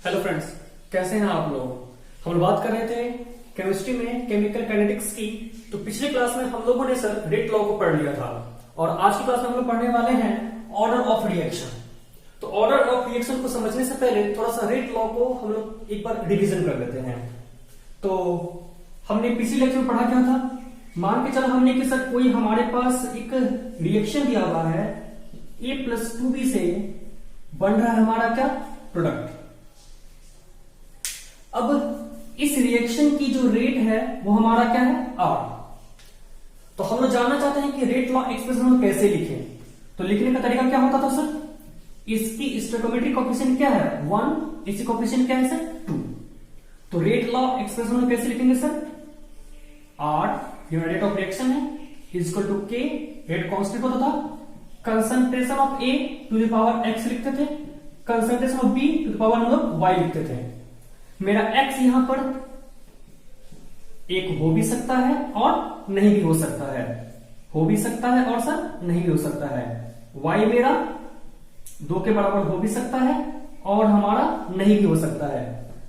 Hello friends, कैसे हैं आप लोग। हम लोग बात कर रहे थे केमिस्ट्री में केमिकल काइनेटिक्स की। तो पिछले क्लास में हम लोगों ने सर रेट लॉ को पढ़ लिया था और आज की क्लास में हम लोग पढ़ने वाले हैं ऑर्डर ऑफ रिएक्शन। तो ऑर्डर ऑफ रिएक्शन को समझने से पहले थोड़ा सा रेट लॉ को हम लोग एक बार रिवीजन कर लेते हैं। तो हमने पिछले लेक्चर में पढ़ा क्या था, मान के चला हमने कि सर कोई हमारे पास एक रिएक्शन दिया हुआ है A+2B से बन रहा है हमारा क्या प्रोडक्ट। अब इस रिएक्शन की जो रेट है वो हमारा क्या है R। तो हम लोग जानना चाहते हैं कि रेट लॉ एक्सप्रेशन हम कैसे लिखें। तो लिखने का तरीका क्या होता था सर, इसकी स्टोइकोमेट्रिक कोएफिशिएंट क्या है 1, इसकी कोएफिशिएंट क्या है सर 2। तो रेट लॉ एक्सप्रेशन हम कैसे लिखेंगे सर, R जो रेट ऑफ रिएक्शन है is equal to K, rate constant होता था, concentration of A to the power X लिखते थे, concentration of B to the power हम लोग Y लिखते थे। मेरा X यहां पर एक हो भी सकता है और नहीं भी हो सकता है, हो भी सकता है और सर नहीं भी हो सकता है। Y मेरा 2 के बराबर हो भी सकता है और हमारा नहीं भी हो सकता है।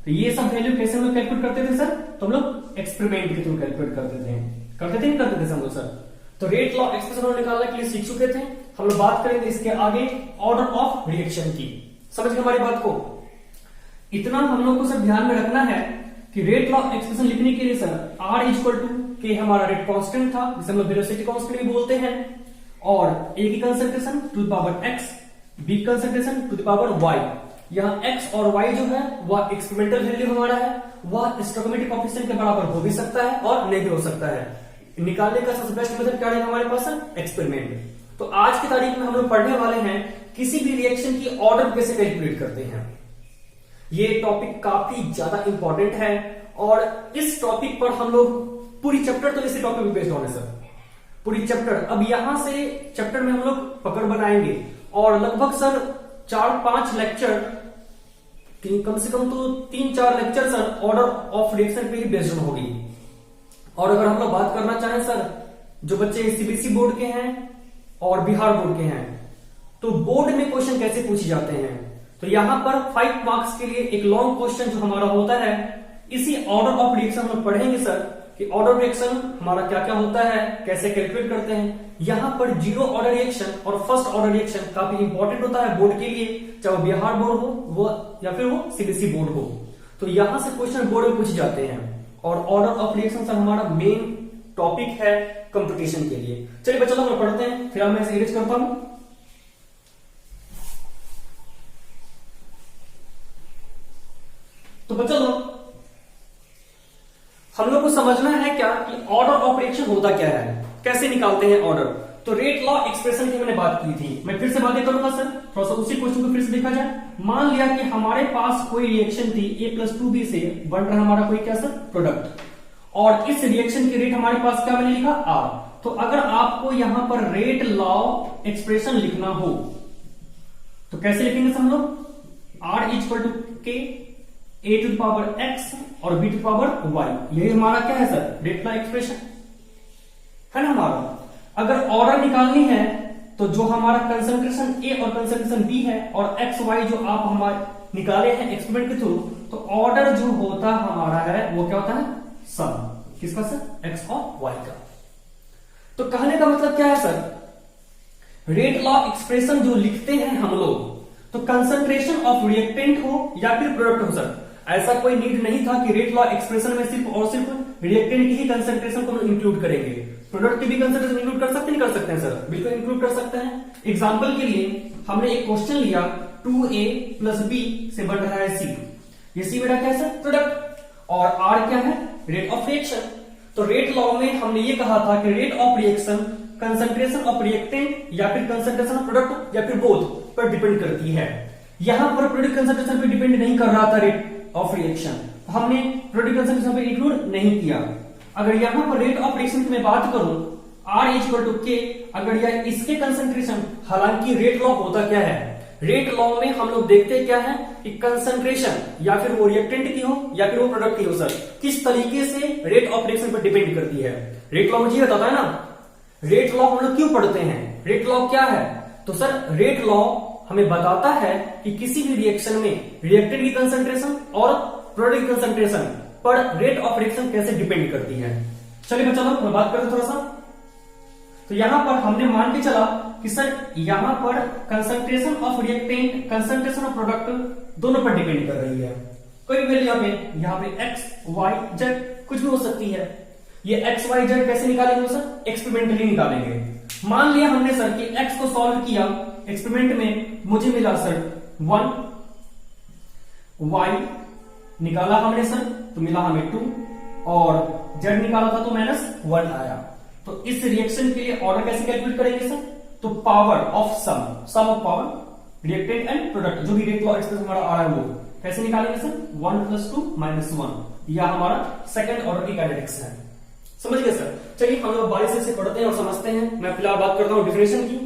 तो ये सब वैल्यू कैसे हम लोग कैलकुलेट करते थे सर, तो हम लोग एक्सपेरिमेंट के थ्रू कैलकुलेट करते थे नहीं करते थे हम लोग सर। तो रेट लॉ एक्सप्रेशन निकालने के लिए सीख चुके थे। हम लोग बात करेंगे इसके आगे ऑर्डर ऑफ रिएक्शन की। समझ गए हमारी बात को। इतना हम लोग को सर ध्यान में रखना है कि रेट लॉ एक्सप्रेशन लिखने के लिए सर R इक्वल टू के हमारा रेट कांस्टेंट था जिसे हम लोग वेलोसिटी कांस्टेंट भी बोलते हैं, और A की concentration to the power X, B concentration to the power Y। यहाँ X और Y जो है वह एक्सपेरिमेंटल वैल्यू हमारा है, वह स्टोइकोमेट्रिक कोएफिशिएंट के बराबर हो भी सकता है और नहीं भी हो सकता है। निकालने का सबसे बेस्ट मेथड क्या है हमारे पास, एक्सपेरिमेंट। तो आज की तारीख में हम लोग पढ़ने वाले हैं किसी भी रिएक्शन की ऑर्डर कैसे कैलकुलेट करते हैं। ये टॉपिक काफी ज्यादा इंपॉर्टेंट है और इस टॉपिक पर हम लोग पूरी चैप्टर तो इसी टॉपिक पे बेस्ड होने सर, पूरी चैप्टर। अब यहां से चैप्टर में हम लोग पकड़ बनाएंगे और लगभग सर 4-5 लेक्चर, कम से कम तो 3-4 lecture sir order of reaction पे ही बेस्ड होगी। और अगर हम लोग बात करना चाहें सर, जो बच्चे CBSE बोर्ड के हैं और बिहार बोर्ड के हैं, तो बोर्ड में क्वेश्चन कैसे पूछे जाते हैं, तो यहां पर 5 मार्क्स के लिए एक लॉन्ग क्वेश्चन जो हमारा होता है, इसी ऑर्डर ऑफ रिएक्शन हम लोग पढ़ेंगे सर कि ऑर्डर रिएक्शन हमारा क्या क्या होता है, कैसे कैलकुलेट करते हैं। यहां पर जीरो ऑर्डर रिएक्शन और फर्स्ट ऑर्डर रिएक्शन काफी इंपॉर्टेंट होता है बोर्ड के लिए, चाहे वो बिहार बोर्ड हो वो या फिर वो CBSE बोर्ड हो। तो यहां से क्वेश्चन बोर्ड में पूछे जाते हैं और ऑर्डर ऑफ रिएक्शन सर हमारा मेन टॉपिक है कंपटीशन के लिए। चलिए बच्चों हम लोग पढ़ते हैं, फिर मैं इसे इरेज करता हूं। तो बच्चों हम लोग को समझना है क्या कि ऑर्डर ऑफ रिएक्शन होता क्या है, कैसे निकालते हैं ऑर्डर। तो रेट लॉ एक्सप्रेशन की मैंने बात की थी, मैं फिर से बातें करूंगा सर, थोड़ा सा उसी क्वेश्चन को फिर से देखा जाए। मान लिया कि हमारे पास कोई रिएक्शन थी A+2B से बन रहा हमारा कोई क्या सर प्रोडक्ट, और इस रिएक्शन की रेट हमारे पास क्या मैंने लिखा R। तो अगर आपको यहां पर रेट लॉ एक्सप्रेशन लिखना हो तो कैसे लिखेंगे हम लोग, R equal to K, A to the power X और B to the power Y। यही हमारा क्या है सर रेट लॉ एक्सप्रेशन है ना हमारा। अगर ऑर्डर निकालनी है तो जो हमारा कंसंट्रेशन A और कंसंट्रेशन B है और X Y जो आप हमारे निकाले हैं एक्सपेरिमेंट के थ्रू, तो ऑर्डर जो होता हमारा है वो क्या होता है सम, किसका सर X और Y का। तो कहने का मतलब क्या है सर, रेट लॉ एक्सप्रेशन जो लिखते हैं हम लोग, तो कंसंट्रेशन ऑफ रिएक्टेंट हो या फिर प्रोडक्ट हो सर, ऐसा कोई नीड नहीं था कि रेट लॉ एक्सप्रेशन में सिर्फ और सिर्फ रिएक्टेंट की ही कंसंट्रेशन को इंक्लूड करेंगे, प्रोडक्ट की भी कंसंट्रेशन इंक्लूड कर सकते नहीं कर सकते हैं सर, बिल्कुल इंक्लूड कर सकते हैं। एग्जांपल के लिए हमने एक क्वेश्चन लिया 2A + B से बन रहा है C, ये C बेटा क्या है सर प्रोडक्ट, और R क्या है रेट ऑफ रिएक्शन। तो रेट लॉ में हमने ये कहा था कि rate of reaction concentration of reactant या फिर कंसंट्रेशन ऑफ प्रोडक्ट या फिर बोथ पर डिपेंड करती है। यहां पर प्रोडक्ट कंसंट्रेशन पे डिपेंड नहीं कर रहा था रेट ऑफ रिएक्शन, तो हमने प्रोडक्ट कंसंट्रेशन पे इंक्लूड नहीं किया। अगर यहां पर रेट ऑफ रिएक्शन की मैं बात करूं R इक्वल टू K, अगर यह इसके कंसंट्रेशन, हालांकि रेट लॉ होता क्या है, रेट लॉ में हम लोग देखते क्या है कि कंसंट्रेशन या फिर वो रिएक्टेंट की हो या फिर वो प्रोडक्ट की हो सर, किस तरीके से रेट ऑफ रिएक्शन पर डिपेंड करती है। रेट लॉ मुझे बताता है ना, रेट लॉ हम लोग क्यों पढ़ते हैं, रेट लॉ क्या है, तो सर रेट लॉ हमें बताता है कि किसी भी रिएक्शन में रिएक्टेंट की कंसंट्रेशन और प्रोडक्ट की कंसंट्रेशन पर रेट ऑफ रिएक्शन कैसे डिपेंड करती है। चलिए मैं चलो मैं बात करता हूं थोड़ा सा। तो यहां पर हमने मान के चला कि सर यहां पर concentration of reactant concentration of product दोनों पर डिपेंड कर रही है। कोई भी वैल्यू यहाँ पे एक्स वाई जेड कुछ भी हो सकती है। ये एक्स वाई जेड कैसे निकालेंगे सर? एक्सपेरिमेंटली निकालेंगे। मान लिया हमने सर कि एक्स को सॉल्व किया एक्सपेरिमेंट में, मुझे मिला सर 1, वाई निकाला हमने सर तो मिला हमें 2 और जेड निकाला था तो -1 आया। तो इस रिएक्शन के लिए ऑर्डर कैसे कैलकुलेट करेंगे सर? तो power of sum of power reactant and product, जो भी रेट लॉ एक्सप्रेशन हमारा आ रहा है वो कैसे निकालेंगे सर? 1 + 2 - 1, यह हमारा सेकंड ऑर्डर की काइनेटिक्स है। समझ गए सर? चलिए हम लोग बारी से पढ़ते हैं और समझते हैं। मैं फिलहाल बात करता हूं डिफिनेशन की,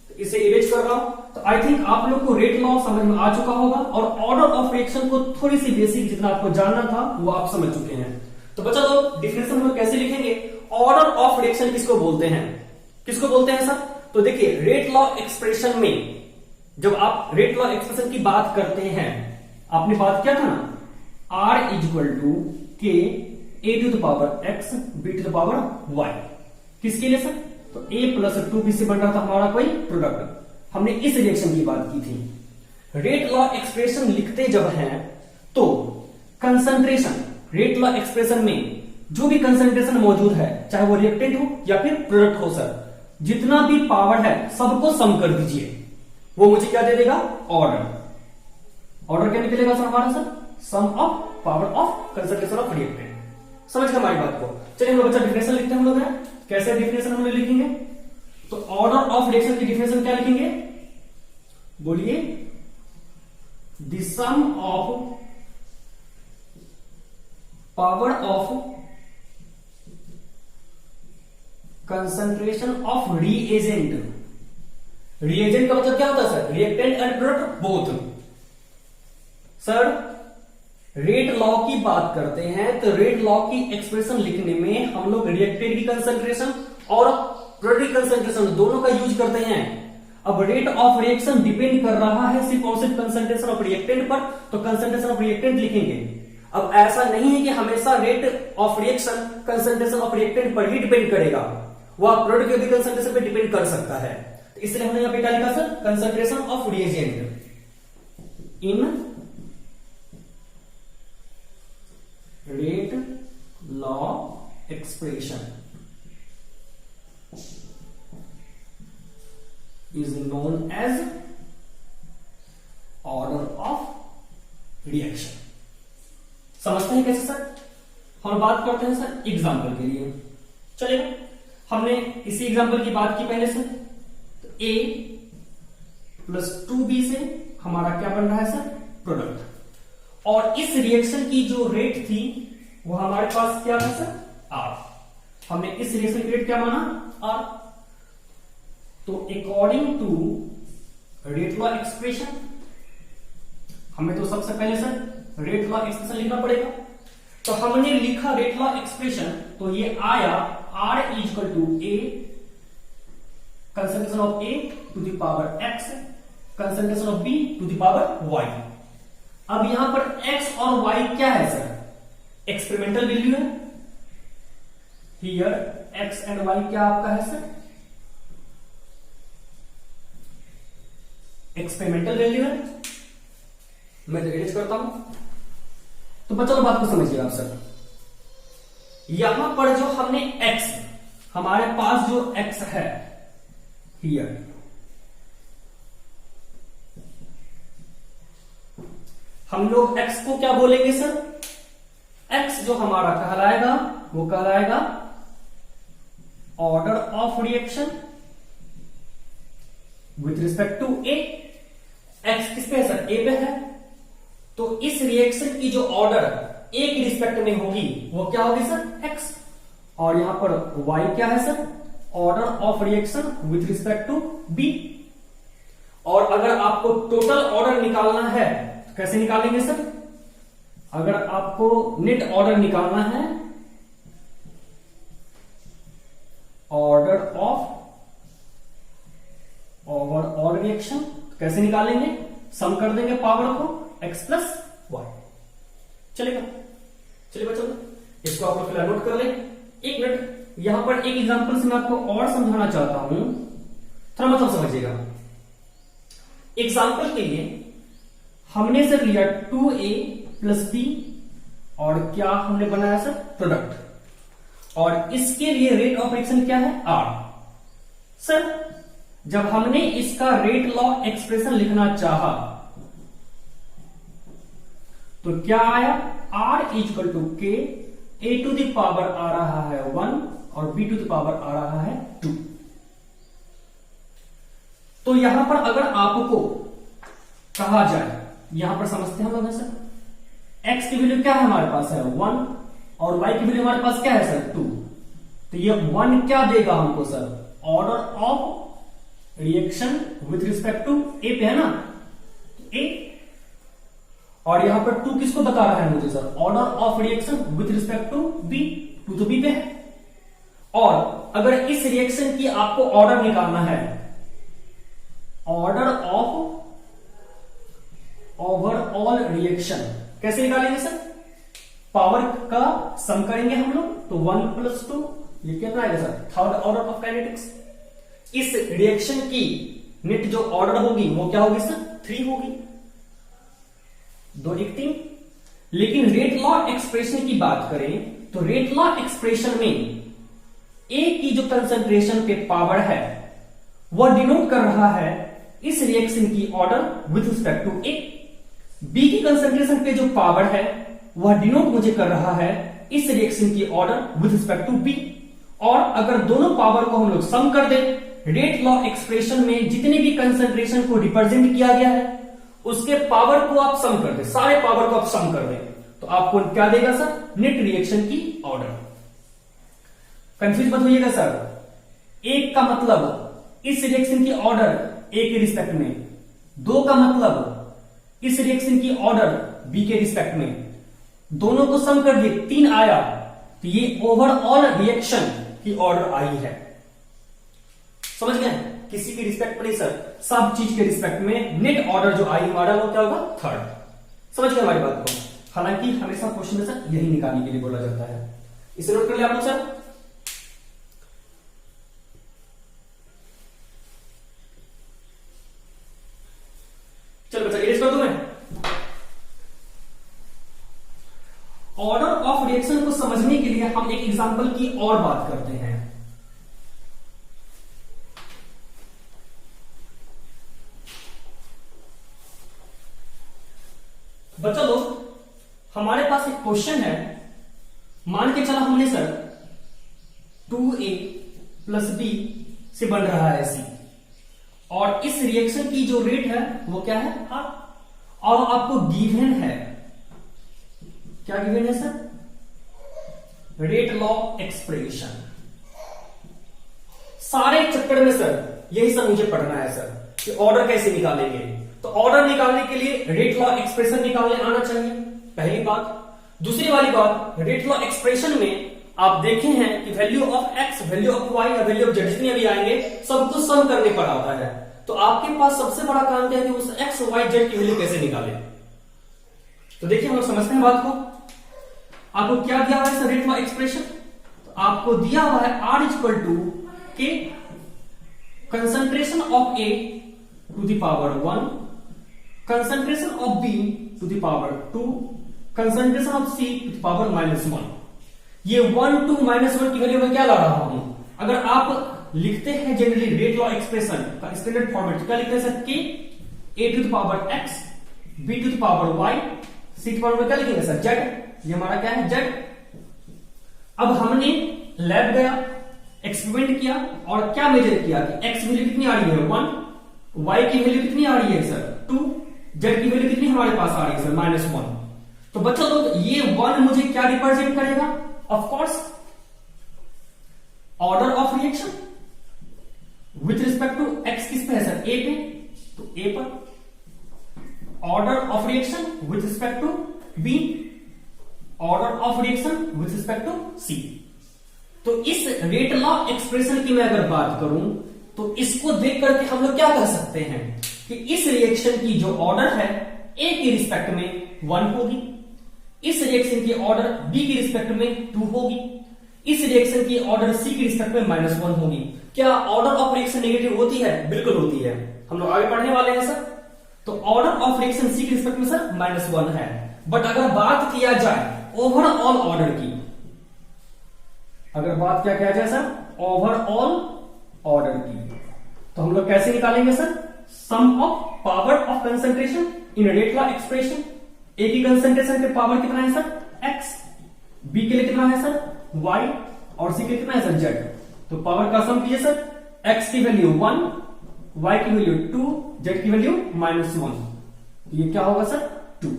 तो इसे इरेज कर रहा हूं। तो आई थिंक आप लोग को रेट लॉ समझ में आ चुका होगा और ऑर्डर ऑफ रिएक्शन को थोड़ी सी बेसिक जितना आपको जानना था वो आप समझ चुके हैं। तो बच्चा लोग डिफिनेशन में कैसे लिखेंगे? ऑर्डर ऑफ रिएक्शन किसको बोलते हैं? किसको बोलते हैं सर? तो देखिए रेट लॉ एक्सप्रेशन में जब आप रेट लॉ एक्सप्रेशन की बात करते हैं, आपने बात किया था ना R = K A⁴x B⁴y, किसके लिए सर? तो A + 2B से बन रहा था हमारा कोई प्रोडक्ट। हमने इस रिएक्शन की बात की थी। रेट लॉ एक्सप्रेशन लिखते जब हैं तो कंसंट्रेशन रेट लॉ एक्सप्रेशन में जो भी कंसंट्रेशन मौजूद है, चाहे वो रिएक्टेंट हो या फिर प्रोडक्ट हो सर, जितना भी पावर है सबको सम कर दीजिए, वो मुझे क्या दे देगा? ऑर्डर। ऑर्डर क्या निकलेगा सर हमारा sir? Sum of power of concentration of reactant. समझ गए हमारी बात को? चलिए हम लोग बच्चा डिफिनेशन लिखते हैं हम लोग। कैसे डिफिनेशन हम लोग लिखेंगे? तो ऑर्डर ऑफ रिएक्शन की डिफिनेशन क्या लिखेंगे? बोलिए, the sum of power of concentration of reagent. Reagent का मतलब क्या होता है sir? Reactant and product both. Sir rate law की बात करते हैं तो रेट लॉ की एक्सप्रेशन लिखने में हम लोग रिएक्टेंट की कंसंट्रेशन और प्रोडक्ट की कंसंट्रेशन दोनों का यूज करते हैं। अब रेट ऑफ रिएक्शन डिपेंड कर रहा है सिर्फ और सिर्फ कंसंट्रेशन ऑफ रिएक्टेंट पर, तो कंसंट्रेशन ऑफ रिएक्टेंट लिखेंगे। अब ऐसा नहीं है कि हमेशा rate of reaction concentration of reactant पर ही डिपेंड करेगा, वह प्रोडक्ट के भी कंसंट्रेशन पर डिपेंड कर सकता है। तो इसलिए हमने यहां पे क्या लिखा sir? Concentration of reagent in rate law expression is known as order of reaction। समझते हैं कैसे सर? हम बात करते हैं सर एग्जाम्पल के लिए। चलिए हमने इसी एग्जाम्पल की बात की पहले से। तो A + 2B से हमारा क्या बन रहा है सर? प्रोडक्ट। और इस रिएक्शन की जो रेट थी वो हमारे पास क्या था सर? R। हमने इस रिएक्शन की रेट क्या माना? R। तो according to rate law expression हमें तो सबसे पहले सर रेट लॉ एक्सप्रेशन लिखना पड़ेगा। तो हमने लिखा रेट लॉ एक्सप्रेशन, तो ये आया R = A concentration of A to the power X concentration of B to the power Y। अब यहां पर X और Y क्या है सर? एक्सपेरिमेंटल वैल्यू है। हियर X एंड Y क्या आपका है सर? एक्सपेरिमेंटल वैल्यू है। मैं तो इरेज करता हूं। तो बच्चों बात को समझिए आप सर। यहां पर जो हमने X, हमारे पास जो X है हियर, हम लोग X को क्या बोलेंगे सर? X जो हमारा कहलाएगा वो कहलाएगा order of reaction with respect to A। X किस पे है सर? A पे है। तो इस रिएक्शन की जो ऑर्डर A की रिस्पेक्ट में होगी वो क्या होगी सर? X। और यहां पर Y क्या है sir? Order of reaction with respect to B। और अगर आपको टोटल ऑर्डर निकालना है तो कैसे निकालेंगे सर? अगर आपको नेट ऑर्डर निकालना है, ऑर्डर ऑफ ओवरऑल रिएक्शन, कैसे निकालेंगे? सम कर देंगे पावर को x प्लस वाई। चलेगा? चलिए बच्चों, इसको आप लोग फिलहाल नोट कर लें। एक मिनट, यहां पर एक एग्जांपल से मैं आपको और समझाना चाहता हूं, थोड़ा मतलब समझिएगा। एग्जांपल के लिए हमने सर लिया 2a प्लस b और क्या हमने बनाया सर? प्रोडक्ट। और इसके लिए रेट ऑफ रिएक्शन क्या है? r। सर जब हमने इसका रेट लॉ एक्सप्रेशन लिखना चाहा तो क्या आया? r equal to K, a to the power आ रहा है 1 और b टू द पावर आ रहा है 2। तो यहां पर अगर आपको कहा जाए, यहां पर समझते हैं हम लोग सर, x की वैल्यू क्या है हमारे पास है 1 और y की वैल्यू हमारे पास क्या है सर 2। तो ये 1 क्या देगा हमको sir? Order of reaction with respect to a पे है ना, a। और यहां पर 2 किसको बता रहा है मुझे sir? Order of reaction with respect to b। 2 तो b पे है। और अगर इस रिएक्शन की आपको ऑर्डर निकालना है, ऑर्डर ऑफ ओवरऑल रिएक्शन, कैसे निकालेंगे सर? पावर का सम करेंगे हम लोग, तो 1 प्लस 2, ये कितना आएगा sir? Third order of kinetics. इस रिएक्शन की नेट जो ऑर्डर होगी वो क्या होगी सर? 3 होगी। 2 1 3। लेकिन रेट लॉ एक्सप्रेशन की बात करें तो रेट लॉ एक्सप्रेशन में ए की जो कंसंट्रेशन पे पावर है वह डिनोट कर रहा है इस रिएक्शन की order with respect to A. B की कंसंट्रेशन पे जो पावर है वह डिनोट मुझे कर रहा है इस रिएक्शन की order with respect to B. और अगर दोनों पावर को हम लोग सम कर दें, रेट लॉ एक्सप्रेशन में जितने भी कंसंट्रेशन को रिप्रेजेंट किया गया है उसके पावर को आप सम कर दें, सारे पावर को आप सम कर दें, तो आपको क्या देगा सर? नेट रिएक्शन की ऑर्डर। कंफ्यूज मत होइएगा सर। एक का मतलब इस रिएक्शन की ऑर्डर ए के रिस्पेक्ट में, 2 का मतलब इस रिएक्शन की ऑर्डर बी के रिस्पेक्ट में, दोनों को सम कर दिए 3 आया, तो ये ओवरऑल रिएक्शन की ऑर्डर आई है। समझ गए? किसी के रिस्पेक्ट में नहीं सर, सब चीज के रिस्पेक्ट में नेट ऑर्डर जो आई हमारा वो क्या होगा? थर्ड। समझ गए हमारी बात को? हालांकि हमेशा क्वेश्चन में सर यही निकालने के लिए बोला जाता है। इसे नोट कर लिया आप लोग सर। चलो बच्चा इरेज कर दूं मैं। ऑर्डर ऑफ रिएक्शन को समझने के लिए हम एक एग्जांपल की और बात करते हैं। बच्चा लोग, हमारे पास एक क्वेश्चन है, मान के चला हमने सर 2a प्लस b से बन रहा है c, और इस रिएक्शन की जो रेट है वो क्या है? r। और आपको गिवन है, क्या गिवन है सर? Rate law expression. सारे चक्कर में सर यही सब मुझे पढ़ना है सर कि ऑर्डर कैसे निकालेंगे। तो ऑर्डर निकालने के लिए रेट लॉ एक्सप्रेशन निकालने आना चाहिए, पहली बात। दूसरी वाली बात, रेट लॉ एक्सप्रेशन में आप देखे हैं कि value of X, value of Y और वैल्यू ऑफ जेड जितने भी आएंगे सबको सम करने पर आता है। तो आपके पास सबसे बड़ा काम क्या है कि उस एक्स वाई जेड की वैल्यू कैसे निकाले। तो देखिए हम लोग समझते हैं बात को। आपको क्या दिया हुआ है रेट लॉ एक्सप्रेशन? तो आपको दिया हुआ है R equal to K concentration of A to the power 1, concentration of B to the power 2, concentration of C to the power -1। ये 1 2 -1 की वैल्यू में क्या ला रहा हूं? अगर आप लिखते हैं जनरली रेट लॉ एक्सप्रेशन का स्टैंडर्ड फॉर्मेट, क्या लिखते हैं sir? K A to the power x, B to the power y, C to the power क्या लिखेंगे सर? z। ये हमारा क्या है? z। अब हमने लैब गया, एक्सपेरिमेंट किया और क्या मेजर किया कि x वैल्यू कितनी आ रही है? 1, y की वैल्यू कितनी आ रही है सर? 2, z की वैल्यू कितनी हमारे पास आ रही है सर? -1। तो बच्चों लोग ये 1 मुझे क्या रिप्रेजेंट करेगा? Of course order of reaction with respect to x किस पे है सर? a पे, तो a पर। Order of reaction with respect to b, order of reaction with respect to c। तो इस रेट लॉ एक्सप्रेशन की मैं अगर बात करूं तो इसको देख करके हम लोग क्या कर सकते हैं कि इस रिएक्शन की जो ऑर्डर है ए की रिस्पेक्ट में 1 होगी, इस रिएक्शन की ऑर्डर बी की रिस्पेक्ट में 2 होगी, इस रिएक्शन की ऑर्डर सी की रिस्पेक्ट में -1 होगी। क्या ऑर्डर ऑफ रिएक्शन नेगेटिव होती है? बिल्कुल होती है। हम लोग आगे पढ़ने वाले हैं सर। तो ऑर्डर ऑफ रिएक्शन सी की रिस्पेक्ट में सर -1 है। बट अगर बात किया जाए ओवरऑल ऑर्डर की, अगर बात क्या किया जाए सर ओवरऑल ऑर्डर की, तो हम लोग कैसे निकालेंगे sir? Sum of power of concentration in rate law expression. A की कंसंट्रेशन के पावर कितना है सर? x, बी के लिए कितना है सर? y, और सी के लिए कितना है सर? z। तो पावर का सम कीजिए सर, x की वैल्यू 1, y की वैल्यू 2, z की वैल्यू -1। ये क्या होगा सर? 2।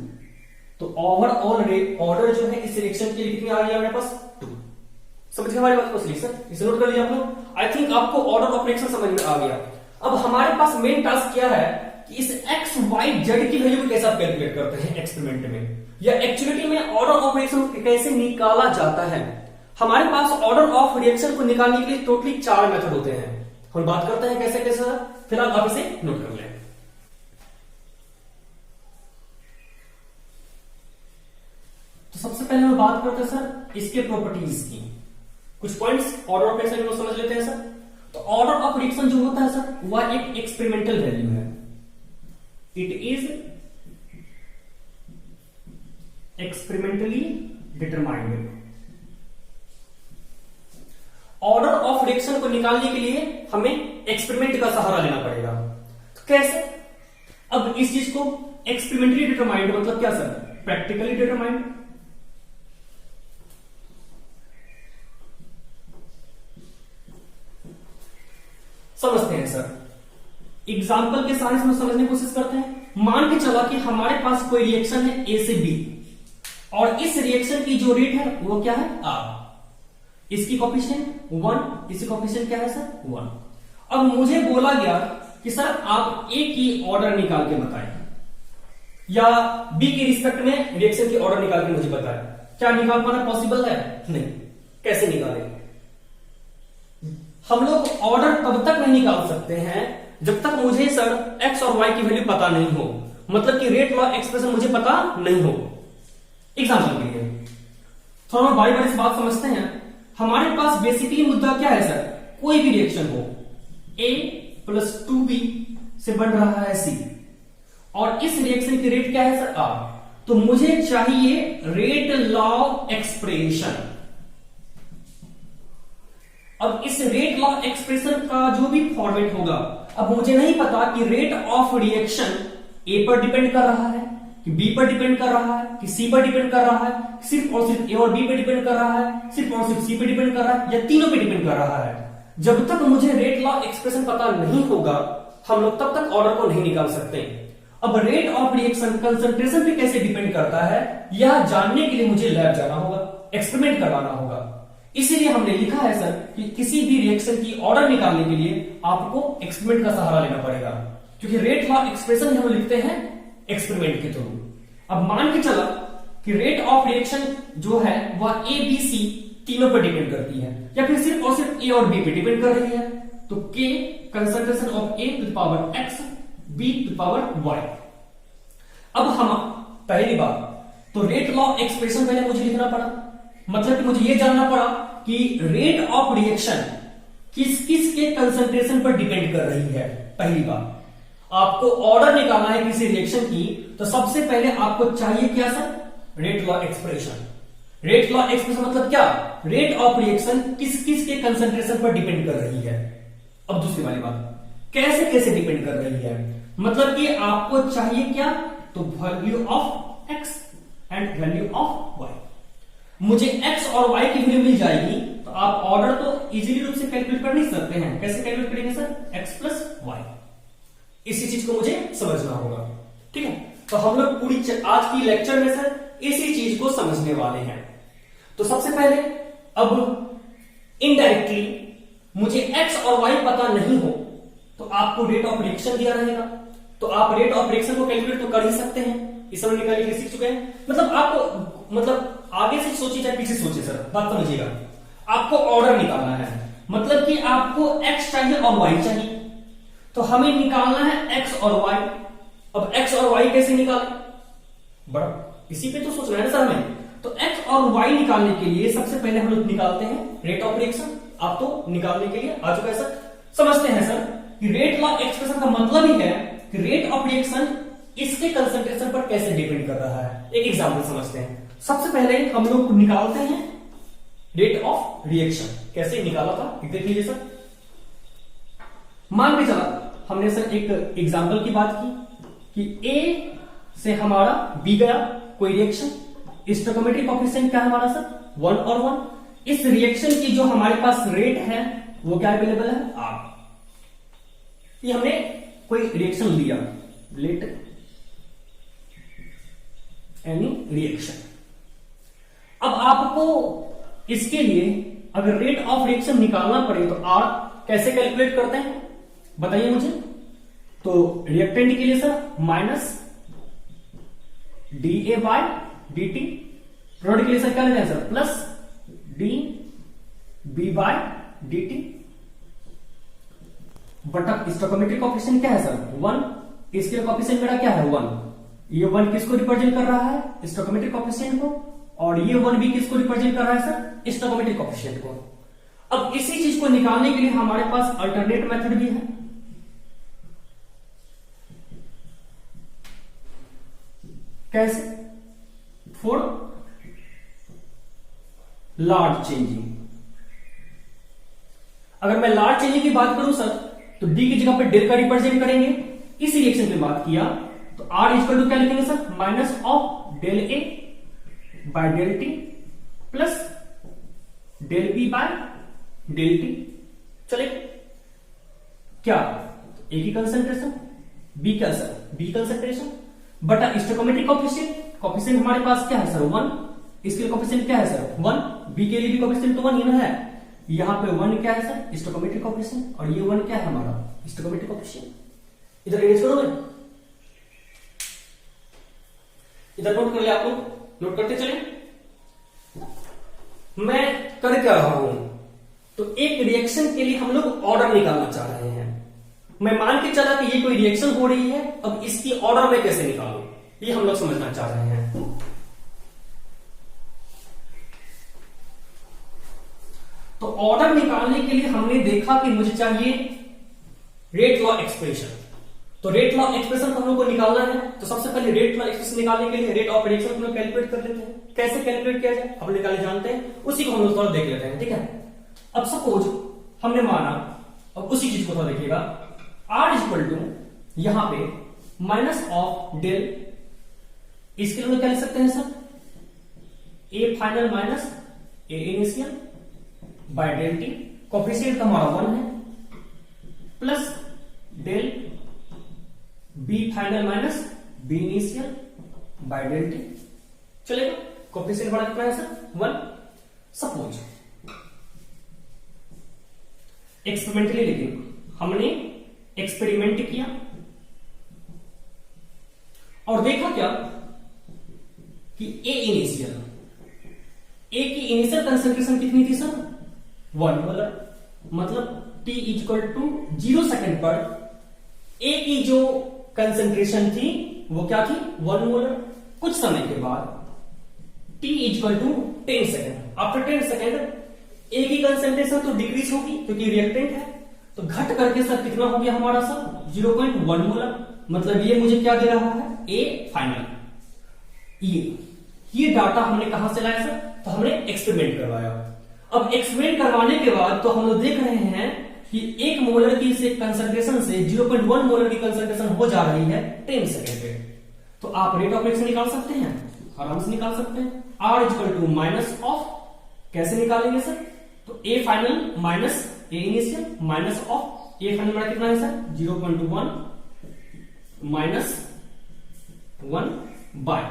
तो ओवरऑल ऑर्डर जो है इस रिएक्शन के लिए कितनी आ रही है हमारे पास? 2। समझ गए हमारी बात को? सर इसे नोट कर लीजिए आप लोग। आई थिंक आपको ऑर्डर ऑफ रिएक्शन समझ में आ गया। अब हमारे पास मेन टास्क क्या है कि इस x, y, z की वैल्यू को कैसे आप कैलकुलेट करते हैं एक्सपेरिमेंट में, या एक्चुअली में ऑर्डर ऑफ रिएक्शन कैसे निकाला जाता है। हमारे पास ऑर्डर ऑफ रिएक्शन को निकालने के लिए टोटली 4 मेथड होते हैं। हम बात करते हैं कैसे कैसे। फिलहाल आप इसे नोट कर लें। तो सबसे पहले हम बात करते हैं सर इसके प्रॉपर्टीज की। कुछ पॉइंट्स ऑर्डर ऑफ रिएक्शन को समझ लेते हैं सर। तो ऑर्डर ऑफ रिएक्शन जो होता है सर वह एक एक्सपेरिमेंटल वैल्यू है। It is experimentally determined. Order of reaction को निकालने के लिए हमें एक्सपेरिमेंट का सहारा लेना पड़ेगा। तो कैसे? अब इस चीज को एक्सपेरिमेंटली डिटरमाइंड मतलब क्या सर? Practically determined. समझते हैं सर, एग्जाम्पल के साथ इसमें समझने की कोशिश करते हैं। मान के चला कि हमारे पास कोई रिएक्शन है ए से बी, और इस रिएक्शन की जो रेट है वो क्या है? आर। इसकी कोफिशिएंट 1, इसकी कोफिशिएंट क्या है सर? 1। अब मुझे बोला गया कि सर आप ए की ऑर्डर निकाल के बताएं, या बी की रिस्पेक्ट में रिएक्शन की ऑर्डर निकाल के मुझे बताएं। क्या निकाल पाना पॉसिबल है? नहीं। कैसे निकालें? हम लोग ऑर्डर तब तक नहीं निकाल सकते हैं जब तक मुझे सर x और y की वैल्यू पता नहीं हो, मतलब कि रेट लॉ एक्सप्रेशन मुझे पता नहीं हो। एग्जाम्पल के लिए थोड़ा हम बारी बारी से बात समझते हैं। हमारे पास बेसिकली मुद्दा क्या है सर? कोई भी रिएक्शन हो, a + 2b से बन रहा है c, और इस रिएक्शन की रेट क्या है सर? r। तो मुझे चाहिए रेट लॉ एक्सप्रेशन। अब इस रेट लॉ एक्सप्रेशन का जो भी फॉर्मेट होगा, अब मुझे नहीं पता कि रेट ऑफ रिएक्शन ए पर डिपेंड कर रहा है कि बी पर डिपेंड कर रहा है कि सी पर डिपेंड कर रहा है, सिर्फ और सिर्फ ए और बी पर डिपेंड कर रहा है, सिर्फ और सिर्फ सी पर डिपेंड कर रहा है, या तीनों पे डिपेंड कर रहा है। जब तक मुझे रेट लॉ एक्सप्रेशन पता नहीं होगा हम लोग तब तक ऑर्डर को नहीं निकाल सकते। अब रेट ऑफ रिएक्शन कंसंट्रेशन पे कैसे डिपेंड करता है यह जानने के लिए मुझे लैब जाना होगा, एक्सपेरिमेंट करवाना होगा। इसीलिए हमने लिखा है सर कि किसी भी रिएक्शन की ऑर्डर निकालने के लिए आपको एक्सपेरिमेंट का सहारा लेना पड़ेगा, क्योंकि रेट लॉ एक्सप्रेशन हम लिखते हैं एक्सपेरिमेंट के थ्रू। अब मान के चला कि रेट ऑफ रिएक्शन जो है वह ए बी सी तीनों पर डिपेंड करती है, या फिर सिर्फ और सिर्फ ए और बी पे डिपेंड कर रही है। तो K concentration of A to the power X, B to the power Y. अब हम पहली बात तो रेट लॉ एक्सप्रेशन पहले मुझे लिखना पड़ा, मतलब कि मुझे यह जानना पड़ा कि रेट ऑफ रिएक्शन किस किस के कंसंट्रेशन पर डिपेंड कर रही है। पहली बात आपको ऑर्डर निकालना है किसी रिएक्शन की, तो सबसे पहले आपको चाहिए क्या sir? Rate law expression. Rate law expression मतलब क्या? रेट ऑफ रिएक्शन किस किस के कंसंट्रेशन पर डिपेंड कर रही है। अब दूसरी वाली बात, कैसे कैसे डिपेंड कर रही है, मतलब कि आपको चाहिए क्या? तो value of X and value of Y. मुझे x और y की वैल्यू मिल जाएगी तो आप ऑर्डर तो इजीली रूप से कैलकुलेट कर नहीं सकते हैं। कैसे कैलकुलेट करेंगे सर? x + y। इसी चीज को मुझे समझना होगा, ठीक है। तो हम लोग पूरी आज की लेक्चर में सर इसी चीज को समझने वाले हैं। तो सबसे पहले अब इनडायरेक्टली मुझे x और y पता नहीं हो तो आपको रेट ऑफ रिएक्शन दिया रहेगा, तो आप रेट ऑफ रिएक्शन को कैलकुलेट तो कर ही सकते हैं। इस समय निकालने के सीख चुके हैं। मतलब आपको मतलब आगे से सोचिए चाहे पीछे सोचिए सर, बात समझिएगा। आपको ऑर्डर निकालना है, मतलब कि आपको x चाहिए और y चाहिए। तो हमें निकालना है एक्स और वाई। अब एक्स और वाई कैसे निकालें, बड़ा इसी पे तो सोचना है ना सर हमें। तो एक्स और वाई निकालने के लिए सबसे पहले हम लोग निकालते हैं रेट ऑफ रिएक्शन। आप तो निकालने के लिए आ चुका है सर। समझते हैं सर कि रेट लॉ एक्सप्रेशन का मतलब ही है कि रेट ऑफ रिएक्शन इसके कंसंट्रेशन पर कैसे डिपेंड कर रहा है। एक एग्जांपल समझते हैं। सबसे पहले हम लोग निकालते हैं रेट ऑफ रिएक्शन। कैसे निकाला था देख लीजिए सर। मान के चला हमने सर एक एग्जांपल की बात की कि ए से हमारा बी गया कोई रिएक्शन, स्टोइकोमेट्रिक कोएफिशिएंट क्या है हमारा सर 1 और 1। इस रिएक्शन की जो हमारे पास रेट है वो क्या अवेलेबल है आर। ये हमने कोई रिएक्शन लिया, लेट एनी रिएक्शन। अब आपको इसके लिए अगर रेट ऑफ रिएक्शन निकालना पड़े तो आर कैसे कैलकुलेट करते हैं बताइए मुझे। तो रिएक्टेंट के लिए sir minus d A by d t, product के लिए सर क्या लेते हैं sir plus d B by d t, बटा स्टोइकोमेट्रिक कोएफिशिएंट क्या है सर 1। इसके कोएफिशिएंट मेरा क्या है 1। ये 1 किसको रिप्रेजेंट कर रहा है स्टोइकोमेट्रिक कोएफिशिएंट को, और ये 1 भी किसको रिप्रेजेंट कर रहा है सर स्टोइकोमेट्रिक कोएफिशिएंट को। अब इसी चीज को निकालने के लिए हमारे पास अल्टरनेट मेथड भी है। कैसे, फॉर लार्ज चेंजिंग। अगर मैं लार्ज चेंजिंग की बात करूं सर तो डी की जगह पे डेल का रिप्रेजेंट करेंगे। इस रिएक्शन में बात किया तो आर इक्वल टू क्या लिखेंगे sir minus of del A by del t plus del B by del t. चले क्या ए की कंसंट्रेशन, बी क्या सर बी कंसंट्रेशन, बटा स्टोइकोमेट्रिक कोएफिशिएंट हमारे पास क्या है सर 1। इसके लिए कोएफिशिएंट क्या है सर 1, बी के लिए भी कोएफिशिएंट तो 1 ही ना है। यहां पे 1 क्या है सर स्टोइकोमेट्रिक कोएफिशिएंट, और ये 1 क्या है हमारा स्टोइकोमेट्रिक कोएफिशिएंट। इधर अरेंज करोगे, इधर नोट कर ले, आप लोग नोट करते चले। मैं कर क्या रहा हूं, तो एक रिएक्शन के लिए हम लोग ऑर्डर निकालना चाह रहे हैं। मैं मान के चला कि ये कोई रिएक्शन हो रही है, अब इसकी ऑर्डर में कैसे निकालूं ये हम लोग समझना चाह रहे हैं। तो ऑर्डर निकालने के लिए हमने देखा कि मुझे चाहिए रेट लॉ एक्सप्रेशन। तो रेट लॉ एक्सप्रेशन हम लोग को निकालना है, तो सबसे पहले रेट लॉ एक्सप्रेशन निकालने के लिए रेट ऑफ रिएक्शन हम लोग कैलकुलेट कर लेते हैं। कैसे कैलकुलेट किया जाए हम निकाले जानते हैं, उसी को हम लोग थोड़ा देख लेते हैं। ठीक है, अब सपोज हमने माना, अब उसी चीज को थोड़ा देखिएगा, आर इक्वल टू यहां पे माइनस ऑफ डेल, इसके लिए क्या लिख सकते हैं sir A final minus A initial by del t, coefficient का हमारा 1 है, plus del B final minus B initial by del t. चलेगा, कोएफिशिएंट बड़ा कितना है सर 1। सपोज एक्सपेरिमेंटली लिखेंगे, हमने एक्सपेरिमेंट किया और देखा क्या कि ए इनिशियल, ए की इनिशियल कंसंट्रेशन कितनी थी सर 1 मोलर, मतलब t इक्वल टू 0 सेकेंड पर ए की जो कंसंट्रेशन थी वो क्या थी 1 मोलर। कुछ समय के बाद t equal to 10 second, after 10 second A की कंसंट्रेशन तो डिक्रीज होगी क्योंकि रिएक्टेंट है, तो घट करके सर कितना हो गया हमारा सर 0.1 मोलर। मतलब ये मुझे क्या दे रहा है ए फाइनल। ये डाटा हमने कहां से लाया सर, तो हमने एक्सपेरिमेंट करवाया। अब एक्सपेरिमेंट करवाने के बाद तो हम लोग देख रहे हैं कि 1 मोलर की से कंसंट्रेशन से 0.1 मोलर की कंसंट्रेशन हो जा रही है 10 सेकेंड पे। तो आप रेट ऑफ रिएक्शन निकाल सकते हैं, आराम से निकाल सकते हैं। R equal to minus of, कैसे निकालेंगे सर, तो A final minus A initial minus of A final कितना है sir 0.1 minus 1 by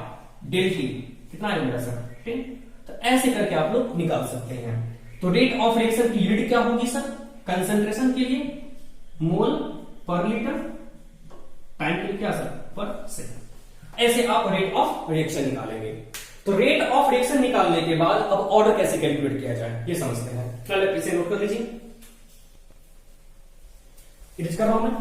del T कितना है मेरा सर 10। तो ऐसे करके आप लोग निकाल सकते हैं। तो रेट ऑफ रिएक्शन की यूनिट क्या होगी सर, कंसंट्रेशन के लिए मोल पर लीटर, टाइम के लिए क्या सर पर सेकंड। ऐसे आप रेट ऑफ रिएक्शन निकालेंगे। तो रेट ऑफ रिएक्शन निकालने के बाद अब ऑर्डर कैसे कैलकुलेट किया जाए ये समझते हैं। पहले इसे नोट कर लीजिए, इरेज कर रहा हूं मैं।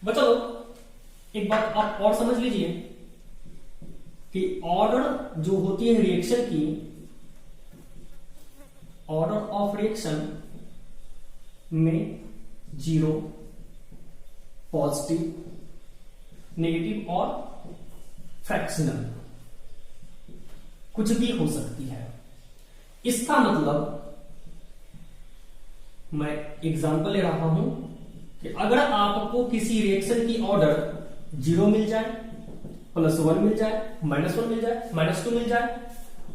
बच्चों एक बात आप और समझ लीजिए कि ऑर्डर जो होती है रिएक्शन की, ऑर्डर ऑफ रिएक्शन में 0, पॉजिटिव, नेगेटिव और फ्रैक्शनल कुछ भी हो सकती है। इसका मतलब मैं एग्जांपल ले रहा हूं कि अगर आपको किसी रिएक्शन की ऑर्डर 0 मिल जाए, +1 मिल जाए, -1 मिल जाए, -2 मिल जाए,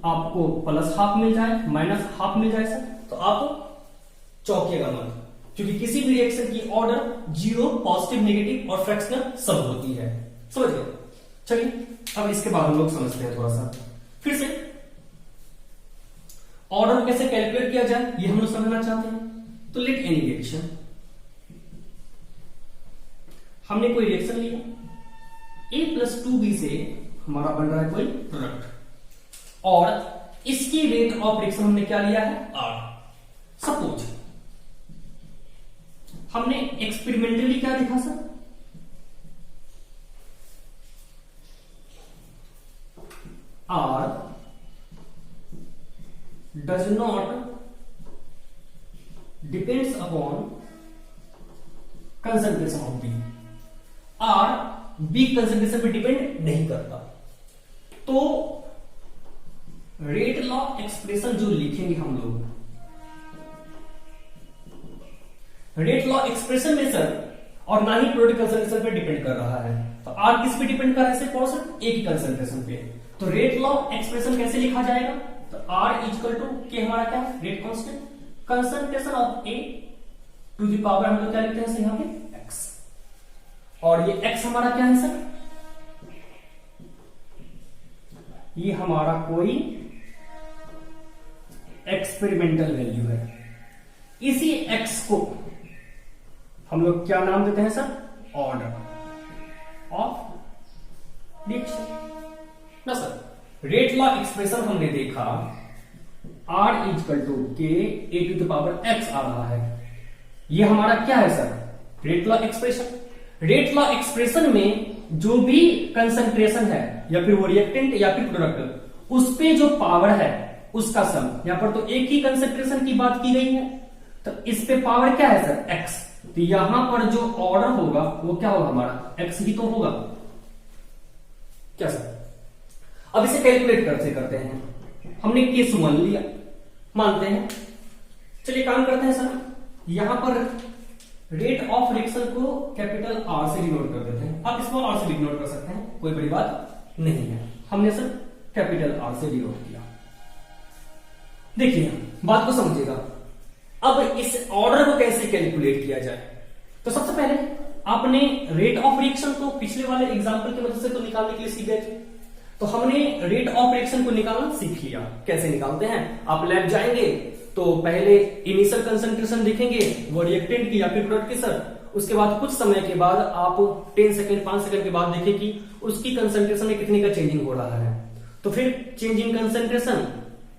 आपको +½ मिल जाए, -½ मिल जाए सर, तो आप चौंकिएगा मत, क्योंकि किसी भी रिएक्शन की ऑर्डर 0, पॉजिटिव, नेगेटिव और फ्रैक्शनल सब होती है। समझ गए? चलिए अब इसके बाद हम लोग समझते हैं थोड़ा सा फिर से ऑर्डर कैसे कैलकुलेट किया जाए, ये हम लोग समझना चाहते हैं। तो लेट एनी रिएक्शन, हमने कोई रिएक्शन लिया, A+2B से हमारा बन रहा है कोई प्रोडक्ट और इसकी रेट ऑफ रिएक्शन हमने क्या लिया है, R। सपोज हमने एक्सपेरिमेंटली क्या देखा sir, R does not depends upon concentration of B। R B concentration पे डिपेंड नहीं करता। तो रेट लॉ एक्सप्रेशन जो लिखेंगे हम लोग, रेट लॉ एक्सप्रेशन में सर और ना ही प्रोडक्ट कंसंट्रेशन पे डिपेंड कर रहा है, तो R किस पे डिपेंड कर रहा है सर, कॉन्स्टेंट A की कंसंट्रेशन पे। तो रेट लॉ एक्सप्रेशन कैसे लिखा जाएगा, तो R इक्वल टू के हमारा क्या है, rate constant, concentration of A to the power हम लोग क्या लिखते हैं यहां पे X, और ये X हमारा क्या है सर, ये हमारा कोई एक्सपेरिमेंटल वैल्यू है। इसी X को हम लोग क्या नाम देते हैं सर, ऑर्डर ऑफ रिएक्शन ना सर। रेट लॉ एक्सप्रेशन हमने देखा R equal to K A to the power X आ रहा है, ये हमारा क्या है sir, rate law expression. Rate law expression में जो भी कंसंट्रेशन है या फिर वो रिएक्टेंट या फिर प्रोडक्ट, उस पे जो पावर है उसका सम, यहां पर तो एक ही कंसंट्रेशन की बात की गई है, तो इस पे पावर क्या है सर, X। तो यहां पर जो ऑर्डर होगा वो क्या होगा हमारा, X ही तो होगा क्या सर। अब इसे कैलकुलेट करते हैं, हमने केस 1 लिया मानते हैं, चलिए काम करते हैं सर, यहां पर रेट ऑफ रिएक्शन को कैपिटल R से डिनोट कर देते हैं। आप स्मॉल r से डिनोट कर सकते हैं, कोई बड़ी बात नहीं है, हमने सर कैपिटल R से डिनोट किया। देखिए बात को समझिएगा, अब इस ऑर्डर को कैसे कैलकुलेट किया जाए। तो सबसे पहले आपने रेट ऑफ रिएक्शन को पिछले वाले एग्जांपल की मदद से तो निकालने के लिए सीख गए थे, तो हमने रेट ऑफ रिएक्शन को निकालना सीख लिया। कैसे निकालते हैं, आप लैब जाएंगे तो पहले इनिशियल कंसंट्रेशन देखेंगे वो रिएक्टेंट की या फिर प्रोडक्ट की सर, उसके बाद कुछ समय के बाद आप 10 सेकंड 5 सेकंड के बाद देखें कि उसकी कंसंट्रेशन में कितने का चेंजिंग हो रहा है, तो फिर चेंजिंग कंसंट्रेशन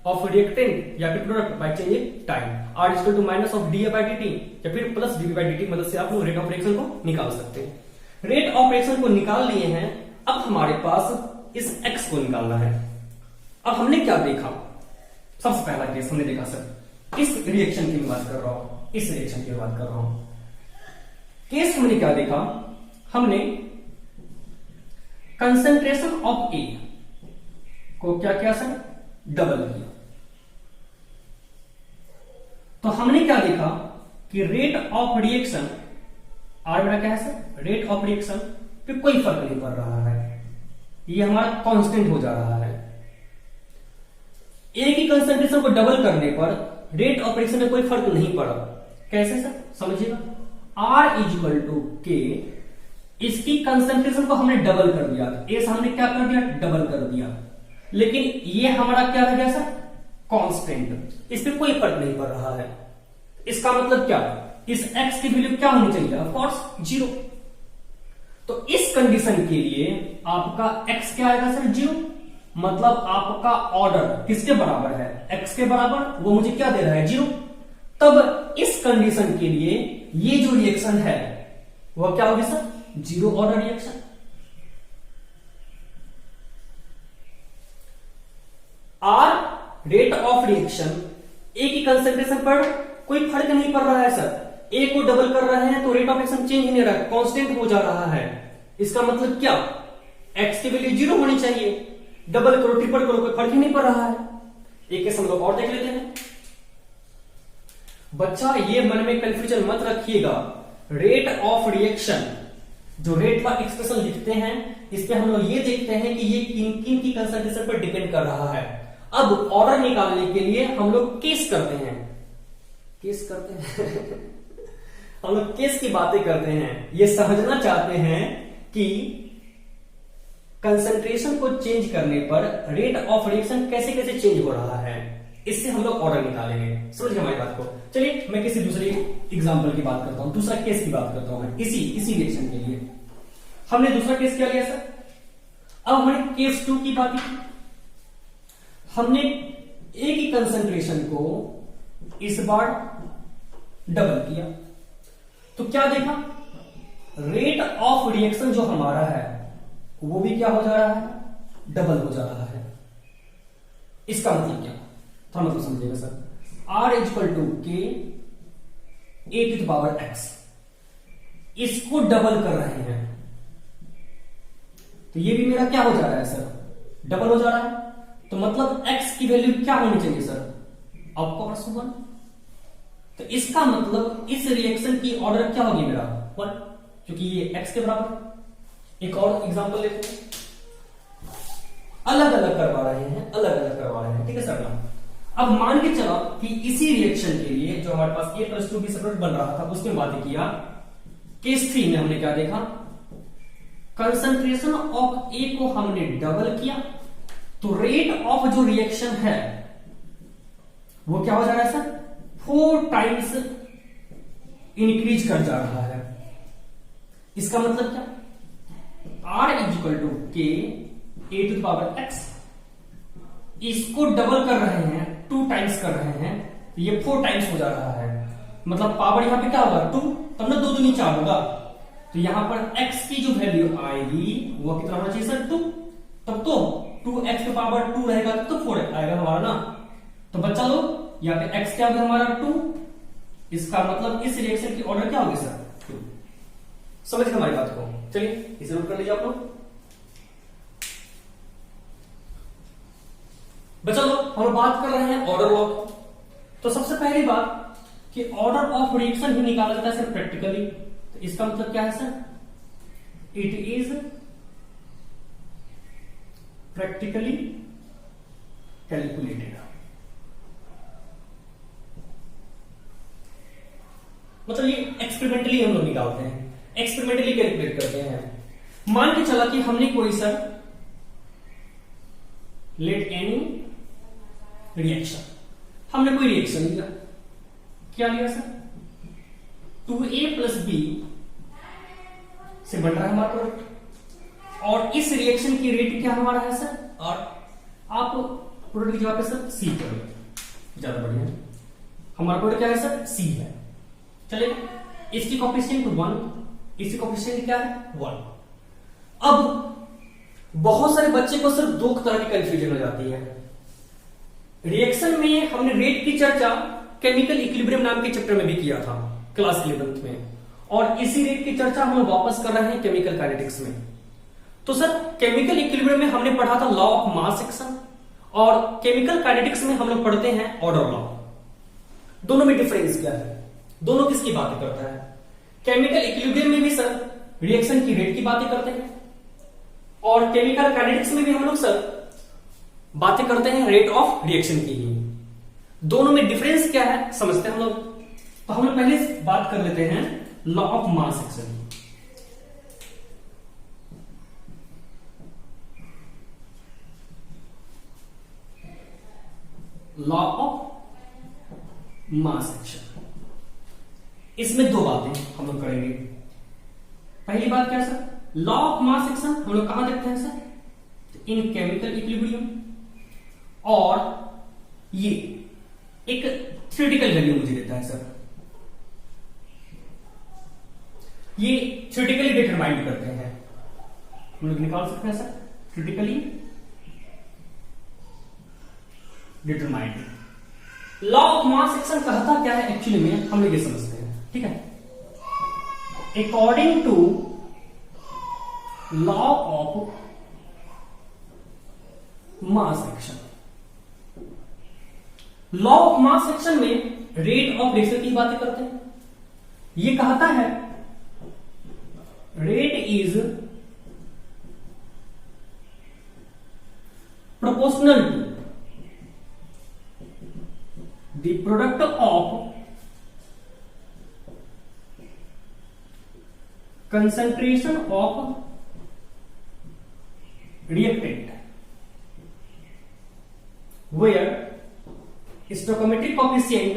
ऑफ रिएक्टेंट या फिर product by changing time, R equal to minus of dA/dt या फिर प्लस dV/dt मदद से आप लोग रेट ऑफ रिएक्शन को निकाल सकते हैं। रेट ऑफ रिएक्शन को निकाल लिए हैं, अब हमारे पास इस X को निकालना है। अब हमने क्या देखा, सबसे पहला केस हमने देखा सर, इस रिएक्शन की बात कर रहा हूं, इस रिएक्शन की बात कर रहा हूं, केस हमने क्या देखा, हमने कंसंट्रेशन ऑफ A को क्या किया सर, डबल किया। तो हमने क्या देखा कि रेट ऑफ रिएक्शन R बड़ा क्या है सर, रेट ऑफ रिएक्शन पे कोई फर्क नहीं पड़ रहा है, ये हमारा कांस्टेंट हो जा रहा है। A की कंसंट्रेशन को डबल करने पर रेट ऑफ रिएक्शन में कोई फर्क नहीं पड़ा। कैसे सर, समझिएगा, R इक्वल टू के, इसकी कंसंट्रेशन को हमने डबल कर दिया, A से हमने क्या कर दिया, डबल कर दिया, लेकिन ये हमारा क्या रह गया सर, कांस्टेंट, इस पे कोई फर्क नहीं पड़ रहा है। इसका मतलब क्या, इस X की वैल्यू क्या होनी चाहिए, ऑफ कोर्स 0। तो इस कंडीशन के लिए आपका X क्या आएगा सर, 0, मतलब आपका ऑर्डर किसके बराबर है, X के बराबर, वो मुझे क्या दे रहा है, 0। तब इस कंडीशन के लिए ये जो रिएक्शन है वो क्या होगी sir, zero order reaction. Or rate of reaction, A की कंसेंट्रेशन पर कोई फर्क नहीं पड़ रहा है सर, ए को डबल कर रहे हैं तो रेट ऑफ रिएक्शन चेंज ही नहीं रहा है, कांस्टेंट हो जा रहा है। इसका मतलब क्या, एक्स की वैल्यू जीरो होनी चाहिए, डबल करो ट्रिपल करो कोई फर्क ही नहीं पड़ रहा है। एक केस हम लोग और देख लेते हैं। बच्चा ये मन में कंफ्यूजन मत रखिएगा, रेट ऑफ रिएक्शन जो रेट का एक्सप्रेशन लिखते हैं इस पे हम लोग ये देखते हैं कि ये किन किन की कंसंट्रेशन पर डिपेंड कर रहा है। अब ऑर्डर निकालने के लिए हम लोग केस करते हैं, केस करते हैं हम लोग केस की बातें करते हैं, ये समझना चाहते हैं कि कंसंट्रेशन को चेंज करने पर रेट ऑफ रिएक्शन कैसे कैसे चेंज हो रहा है, इससे हम लोग ऑर्डर निकालेंगे। समझ गए हमारी बात को। चलिए मैं किसी दूसरे एग्जांपल की बात करता हूं, दूसरा केस की बात करता हूं मैं इसी रिएक्शन के लिए। हमने दूसरा केस क्या लिया सर, अब हमने केस 2 की बात की। हमने ए की कंसंट्रेशन को इस बार डबल किया तो क्या देखा, रेट ऑफ रिएक्शन जो हमारा है वो भी क्या हो जा रहा है, डबल हो जा रहा है। इसका मतलब क्या, थोड़ा मतलब समझिएगा sir. R equal to K A to the power x, इसको डबल कर रहे हैं तो ये भी मेरा क्या हो जा रहा है सर, डबल हो जा रहा है। तो मतलब x की वैल्यू क्या होनी चाहिए सर, ऑफ 1। तो इसका मतलब इस रिएक्शन की ऑर्डर क्या होगी मेरा 1, क्योंकि ये x के बराबर। एक और एग्जांपल लेते हैं, अलग अलग करवा रहे हैं, अलग अलग करवा रहे हैं, ठीक है सर ना। अब मान के चलो कि इसी रिएक्शन के लिए जो हमारे पास a + 2b सेपरेट बन रहा था उसमें बातें किया। केस 3 में हमने क्या देखा, कंसंट्रेशन ऑफ ए को हमने डबल किया तो रेट ऑफ जो रिएक्शन है वो क्या हो जा रहा है सर, 4 टाइम्स इंक्रीज कर जा रहा है। इसका मतलब क्या, R equal to K A to the power x, इसको डबल कर रहे हैं, 2 टाइम्स कर रहे हैं तो ये 4 टाइम्स हो जा रहा है। मतलब पावर यहां पे क्या होगा 2, तब ना 2 दूनी 4 होगा। तो यहां पर x की जो वैल्यू आएगी वो कितना होना चाहिए सर 2, तब तो 2x के पावर 2 रहेगा तो 4 आएगा हमारा ना। तो बच्चा लोग यहाँ पे x क्या होगा हमारा 2, इसका मतलब इस रिएक्शन की ऑर्डर क्या होगी सर 2। समझ गए हमारी बात को। चलिए इसे नोट कर लीजिए आप लोग। बच्चा लोग हम बात कर रहे हैं ऑर्डर लॉ। तो सबसे पहली बात कि ऑर्डर ऑफ रिएक्शन ही निकाला जाता है सर प्रैक्टिकली। तो इसका मतलब क्या है sir, it is practically calculated. मतलब ये एक्सपेरिमेंटली हम लोग निकालते हैं, एक्सपेरिमेंटली कैलकुलेट करते हैं। मान के चला कि हमने कोई सर लेट एनी रिएक्शन, हमने कोई रिएक्शन लिया, क्या लिया सर 2a + b से बन रहा है हमारा प्रोडक्ट, और इस रिएक्शन की रेट क्या हमारा है सर, और आप प्रोडक्ट की जगह पे सर c कर लो, ज्यादा बढ़िया। हमारा प्रोडक्ट क्या है सर c है। चलिए इसकी कोएफिशिएंट 1, इसकी कोएफिशिएंट क्या है 1। अब बहुत सारे बच्चे को सिर्फ 2 तरह की कंफ्यूजन हो जाती है। रिएक्शन में हमने रेट की चर्चा केमिकल इक्विलिब्रियम नाम के चैप्टर में भी किया था क्लास 11th में, और इसी रेट की चर्चा हम वापस कर रहे हैं केमिकल काइनेटिक्स में। तो सर केमिकल इक्विलिब्रियम में हमने पढ़ा था लॉ ऑफ मास एक्शन, और केमिकल काइनेटिक्स में हम लोग पढ़ते हैं ऑर्डर लॉ। दोनों में डिफरेंस क्या है, दोनों किसकी बातें करता है। केमिकल इक्विलिब्रियम में भी सर रिएक्शन की रेट की बातें करते हैं, और केमिकल काइनेटिक्स में भी हम लोग सर बातें करते हैं रेट ऑफ रिएक्शन की ही। दोनों में डिफरेंस क्या है समझते हैं हम लोग। तो हम लोग पहले बात कर लेते हैं law of mass action. Law of mass action, इसमें 2 बातें हम लोग करेंगे। पहली बात क्या है sir, law of mass action हम लोग कहां देखते हैं सर, इन केमिकल इक्विलिब्रियम, और ये एक थ्योरेटिकल वैल्यू मुझे देता है सर। ये थ्योरेटिकली डिटरमाइंड करते हैं, हम लोग निकाल सकते हैं sir, theoretically determined. Law of mass action कहता क्या है एक्चुअली में, हम लोग ये समझते हैं, ठीक है। According to law of mass action, law of mass action में रेट ऑफ रिएक्शन की बातें करते हैं। ये कहता है rate is proportional to the product of concentration of reactant where stoichiometric coefficient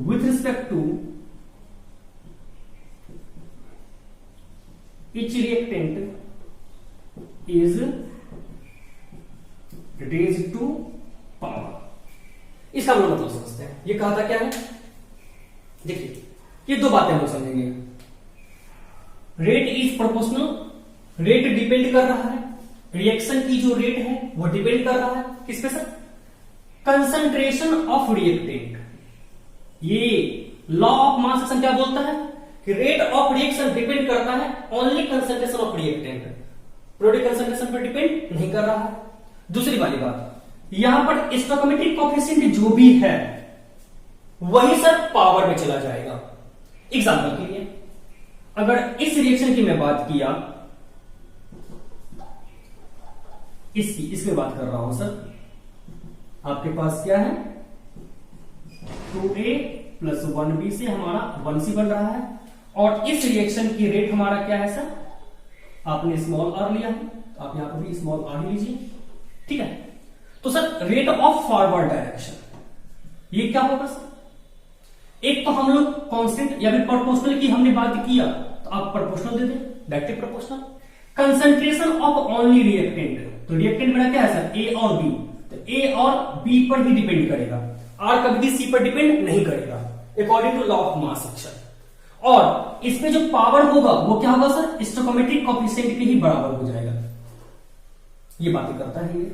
with respect to each reactant is raised to power। इसका हम लोग मतलब समझते हैं। ये कहा था क्या है, देखिए ये दो बातें हम लोग समझेंगे। Rate is proportional, rate depend कर रहा है, रिएक्शन की जो रेट है वो डिपेंड कर रहा है किस पे सर, कंसंट्रेशन ऑफ रिएक्टेंट। ये लॉ ऑफ मास एक्शन क्या बोलता है कि रेट ऑफ रिएक्शन डिपेंड करता है only concentration of reactant, product concentration पर डिपेंड नहीं कर रहा है। दूसरी वाली बात, यहां पर स्टोइकोमेट्रिक कोएफिशिएंट जो भी है वही सर पावर में चला जाएगा। एग्जांपल के लिए अगर इस रिएक्शन की मैं बात किया, इसमें बात कर रहा हूं सर, आपके पास क्या है 2a प्लस 1b से हमारा 1c बन रहा है, और इस रिएक्शन की रेट हमारा क्या है सर, आपने स्मॉल r लिया है, तो आप यहां पर भी स्मॉल r लीजिए, ठीक है। तो sir rate of forward direction ये क्या होगा सर, एक तो हम लोग कांस्टेंट या फिर प्रोपोर्शनल की हमने बात किया, तो आप प्रोपोर्शनल दे दें, directly proportional. Concentration of only reactant, तो रिएक्टेंट मेरा क्या है सर ए और बी, तो ए और बी पर ही डिपेंड करेगा, आर कभी भी सी पर डिपेंड नहीं करेगा according to law of mass action. और इसमें जो पावर होगा वो क्या होगा सर, स्टोइकोमेट्रिक कोएफिशिएंट के ही बराबर हो जाएगा। ये बातें करता है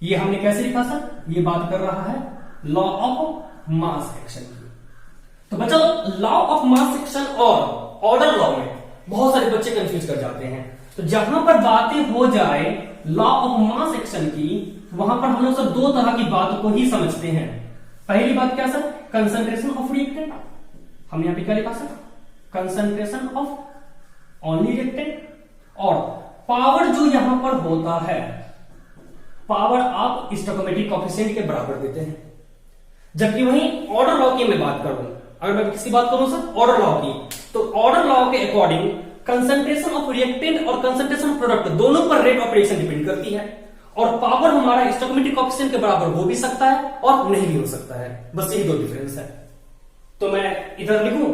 ये हमने कैसे लिखा सर, ये बात कर रहा है लॉ ऑफ मास एक्शन की। तो बच्चों लॉ ऑफ मास एक्शन और ऑर्डर लॉ में बहुत सारे बच्चे कंफ्यूज कर जाते हैं। तो जहां पर बातें हो जाए लॉ ऑफ मास एक्शन की, वहां पर हम लोग सब दो तरह की बातों को ही समझते हैं। पहली बात क्या सर, कंसंट्रेशन ऑफ रिएक्टेंट, हमने यहां पे क्या लिखा sir, concentration of only reactant, और पावर जो यहां पर होता है, पावर आप स्टोइकोमेट्रिक कोएफिशिएंट के बराबर देते हैं। जबकि वहीं ऑर्डर लॉ की मैं बात करूं, अगर मैं किसकी बात करूं सर, ऑर्डर लॉ की, तो ऑर्डर लॉ के अकॉर्डिंग कंसंट्रेशन ऑफ रिएक्टेंट और कंसंट्रेशन ऑफ प्रोडक्ट दोनों पर रेट ऑफ रिएक्शन डिपेंड करती है, और पावर हमारा स्टोइकोमेट्रिक कोएफिशिएंट के बराबर हो भी सकता है और नहीं भी हो सकता है, बस यही दो डिफरेंस है। तो मैं इधर लिखूं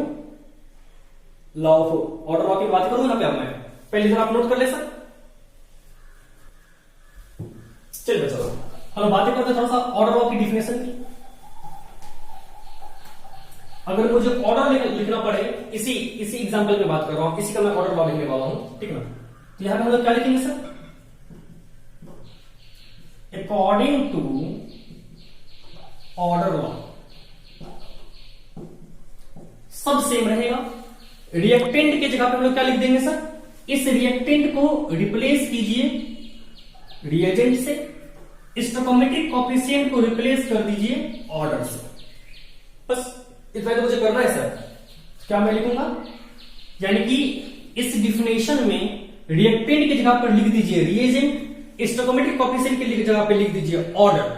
लॉ ऑफ ऑर्डर लॉ की बात करूं ना, क्या मैं पहले इधर आप नोट कर ले सर। चलिए चलो हम बातें करते हैं थोड़ा सा ऑर्डर लॉ की डिफिनेशन की। अगर मुझे ऑर्डर लिखना पड़े, इसी एग्जांपल में बात कर रहा हूं, इसी का मैं ऑर्डर लॉ लिखने वाला हूं, ठीक है ना। तो यहां पे हम लोग क्या लिखेंगे sir, according to order law, सब सेम रहेगा। रिएक्टेंट की जगह पे हम लोग क्या लिख देंगे सर, इस रिएक्टेंट को रिप्लेस कीजिए रिएजेंट से, स्टोइकोमेट्रिक कोएफिशिएंट को रिप्लेस कर दीजिए ऑर्डर से, बस इतना तो मुझे करना है सर। क्या मैं लिखूंगा, यानी कि इस डिफिनेशन में रिएक्टेंट की जगह पर लिख दीजिए रिएजेंट, स्टोइकोमेट्रिक कोएफिशिएंट की जगह पे लिख दीजिए ऑर्डर।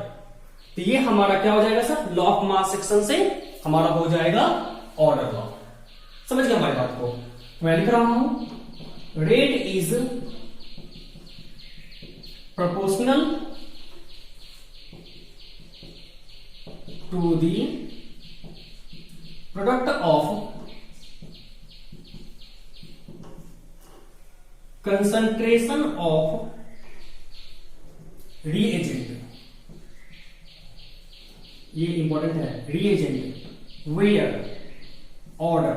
तो ये हमारा क्या हो जाएगा sir, law of mass action से हमारा हो जाएगा ऑर्डर लॉ। समझ गए हमारी बात को। मैं लिख रहा हूं rate is proportional to the product of concentration of reagent ये इंपॉर्टेंट है, reagent where order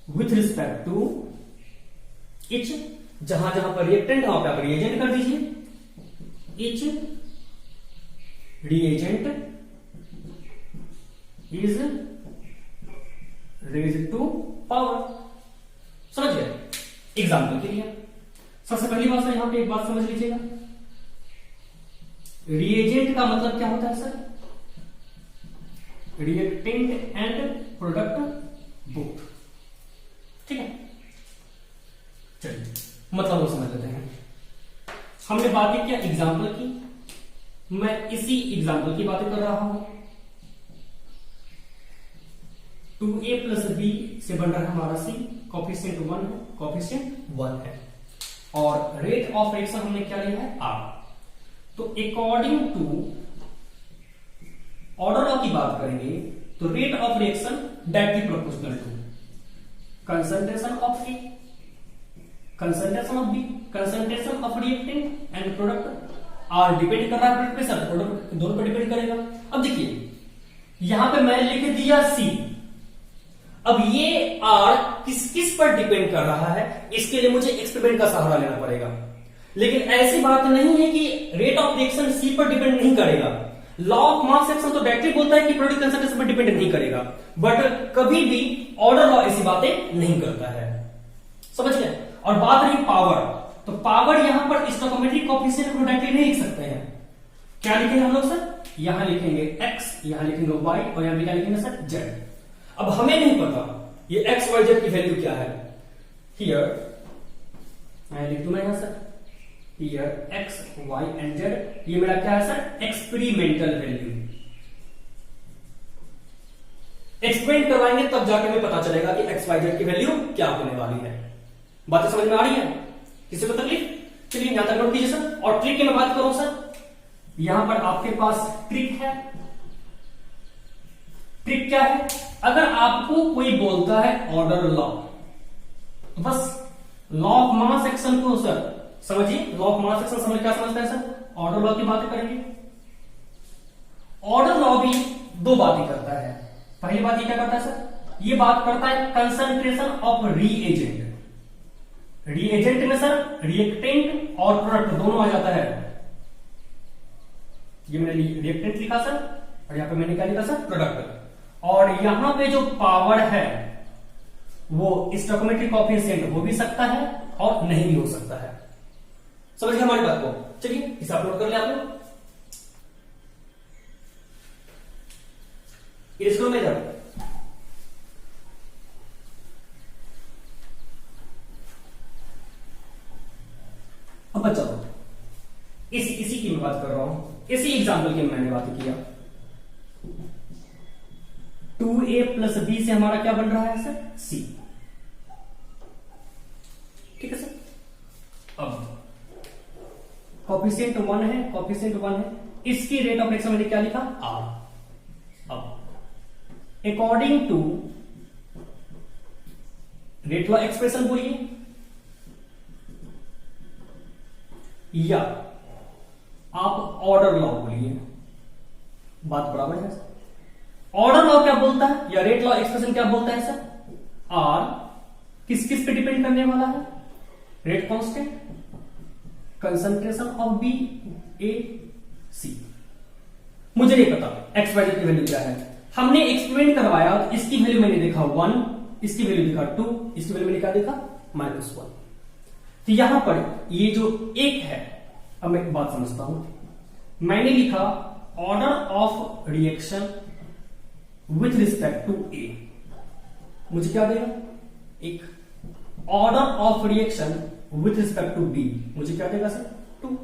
with respect to each, जहां जहां पर रिएक्टेंट है वहां पे आप रिएजेंट कर दीजिए, each reagent is raised to power. समझ गए? एग्जाम्पल के लिए सबसे पहली बात सर, यहां पे एक बात समझ लीजिएगा, रिएजेंट का मतलब क्या होता है sir? Reactant and product both. ठीक है, चलिए मतलब वो समझ लेते हैं। हमने बातें क्या एग्जाम्पल की, मैं इसी एग्जाम्पल की बातें कर रहा हूं। 2a प्लस बी से बन रहा है हमारा सी, कोफिशिएंट 1 है, कोफिशिएंट 1 है, और रेट ऑफ रिएक्शन हमने क्या लिया है? आर। तो अकॉर्डिंग टू ऑर्डर लॉ की बात करेंगे तो rate of reaction directly proportional to concentration of A, concentration of B, concentration of reactant and product. R depend कर रहा है ब्लड प्रेशर, प्रोडक्ट दोनों पर डिपेंड करेगा। अब देखिए यहां पे मैंने लिख दिया सी, अब ये आर किस किस पर डिपेंड कर रहा है, इसके लिए मुझे एक्सपेरिमेंट का सहारा लेना पड़ेगा। लेकिन ऐसी बात नहीं है कि रेट ऑफ रिएक्शन सी पर डिपेंड नहीं करेगा। लॉ ऑफ मास एक्शन तो डायरेक्टली बोलता है कि प्रोडक्ट कंसंट्रेशन पर डिपेंड नहीं करेगा, बट कभी भी ऑर्डर लॉ ऐसी बातें नहीं करता है। समझ गए? और बात रही पावर, तो पावर यहां पर स्टोइकोमेट्रिक कोएफिशिएंट को डायरेक्टली नहीं लिख सकते हैं। क्या लिखेंगे हम लोग सर? यहां लिखेंगे x, यहां लिखेंगे y, और यहां पे क्या लिखेंगे सर? z। अब हमें नहीं पता ये x y z की वैल्यू क्या है। हियर मैं लिख दूंगा यहां sir, here x y and z, ये मेरा क्या है सर? Experimental value. एक्सपेरिमेंट करवाएंगे तब जाके हमें पता चलेगा कि x y z की वैल्यू क्या होने वाली है। बातें समझ में आ रही है? किसी को तकलीफ? चलिए यहां तक नोट कीजिए सर। और ट्रिक की मैं बात करूं सर, यहां पर आपके पास ट्रिक है। ट्रिक क्या है? अगर आपको कोई बोलता है ऑर्डर लॉ, तो बस लॉ ऑफ मास एक्शन को सर समझिए। लॉ ऑफ मास एक्शन समझ क्या समझता है सर? ऑर्डर लॉ की बातें करेंगे। ऑर्डर लॉ भी दो बातें करता है। पहली बात ये क्या करता है सर? ये बात करता है कंसंट्रेशन ऑफ रीएजेंट। रीएजेंट में सर रिएक्टेंट और प्रोडक्ट दोनों आ जाता है। ये मैंने रिएक्टेंट लिखा सर, और यहां पे मैंने क्या लिखा सर? प्रोडक्ट। और यहां पे जो पावर है वो स्टोइकोमेट्रिक कोएफिशिएंट हो भी सकता है और नहीं भी हो सकता है। समझ गए हमारी बात को? चलिए इसे अपलोड कर ले आप लोग। इसको मैं इधर अब चलो इसी की मैं बात कर रहा हूं, इसी एग्जाम्पल की मैंने बात किया। 2a प्लस बी से हमारा क्या बन रहा है सर? c। ठीक है सर। अब कोएफिशिएंट 1 है, कोएफिशिएंट 1 है, इसकी रेट ऑफ रिएक्शन मैंने क्या लिखा? r। अब according to rate law expression बोलिए, या आप ऑर्डर लॉ बोलिए, बात बराबर है। ऑर्डर लॉ क्या बोलता है या रेट लॉ एक्सप्रेशन क्या बोलता है सर? आर किस किस पे डिपेंड करने वाला है? Rate constant, concentration of B, A, C. मुझे नहीं पता एक्स वाई की वैल्यू क्या है। हमने एक्सपेरिमेंट करवाया, इसकी वैल्यू मैंने देखा 1, इसकी वैल्यू देखा 2, इसकी वैल्यू मैंने क्या देखा? -1। तो यहां पर ये जो एक है, अब मैं एक बात समझता हूं, मैंने लिखा order of reaction with respect to A, मुझे क्या देगा? एक। Order of reaction with respect to B, मुझे क्या देगा sir? 2।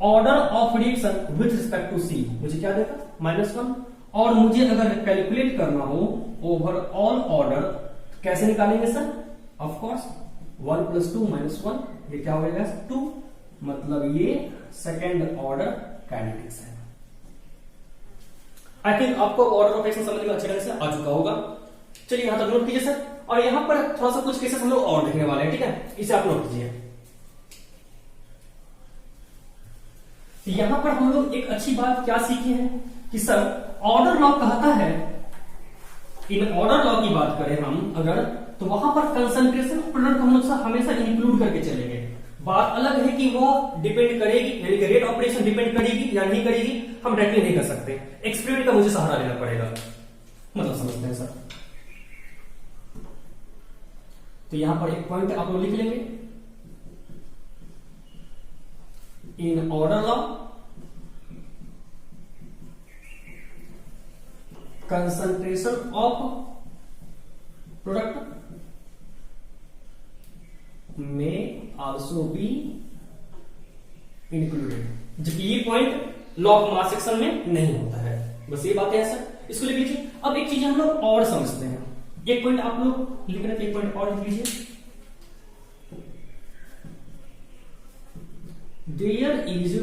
Order of reaction with respect to C, मुझे क्या देगा? -1। और मुझे अगर कैलकुलेट करना हो ओवरऑल ऑर्डर, तो कैसे निकालेंगे सर? ऑफ कोर्स 1 + 2 -1, ये क्या हो जाएगा? 2। मतलब ये सेकेंड ऑर्डर काइनेटिक्स है। आई थिंक आपको ऑर्डर ऑफ रिएक्शन समझ में अच्छे ढंग से आ चुका होगा। चलिए यहां तक नोट कीजिए सर। और यहां पर थोड़ा सा कुछ केसेस हम लोग और देखने वाले हैं, ठीक है? इसे आप नोट कीजिए। तो यहां पर हम लोग एक अच्छी बात क्या सीखे हैं कि सर ऑर्डर लॉ कहता है, इन ऑर्डर लॉ की बात करें हम अगर, तो वहां पर कंसंट्रेशन ऑफ प्रोडक्ट हम लोग हमेशा इंक्लूड करके चलेंगे। बात अलग है कि वो डिपेंड करेगी, यानी कि रेट ऑपरेशन डिपेंड करेगी या नहीं करेगी, हम डायरेक्टली नहीं कर सकते, एक्सपेरिमेंट का मुझे सहारा लेना पड़ेगा। मतलब समझते हैं सर। तो यहां पर एक पॉइंट आप लोग लिख लेंगे, in order law concentration of product में आल्सो बी इंक्लूडेड, जबकि ये point law of mass section में नहीं होता है। बस ये बात है सर, इसको लिख लीजिए। अब एक चीज हम लोग और समझते हैं, एक पॉइंट आप लोग लिख रहे थे, एक पॉइंट और लिख लीजिए। There is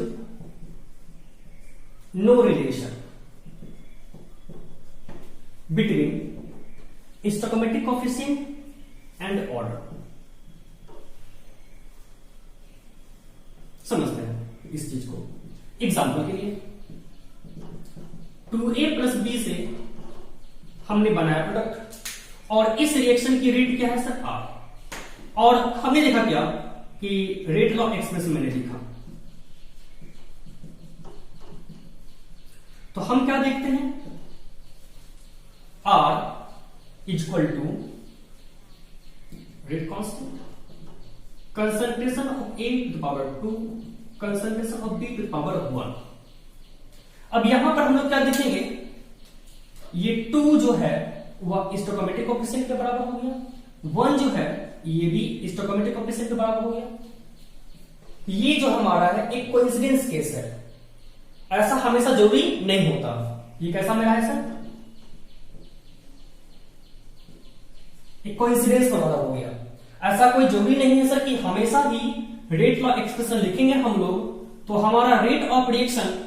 no relation between stoichiometric coefficient and order. समझते हैं इस चीज को। एग्जाम्पल के लिए 2a प्लस बी से हमने बनाया प्रोडक्ट, और इस रिएक्शन की रेट क्या है सर R, और हमने देखा क्या कि रेट लॉ एक्सप्रेशन मैंने लिखा। तो हम क्या देखते हैं, R equal to rate constant, concentration of A to the power 2, concentration of B to the power 1। अब यहां पर हम लोग क्या देखेंगे, ये 2 जो है वह स्टोइकोमेट्रिक कोएफिशिएंट के बराबर हो गया, 1 जो है ये भी स्टोइकोमेट्रिक कोएफिशिएंट के बराबर हो गया। ये जो हमारा है एक कोइंसिडेंस केस है, ऐसा हमेशा जरूरी नहीं होता। ये कैसा मेरा है सर, एक कोइंसिडेंस हमारा हो गया। ऐसा कोई जरूरी नहीं है सर कि हमेशा ही रेट लॉ एक्सप्रेशन लिखेंगे हम लोग तो हमारा रेट ऑफ रिएक्शन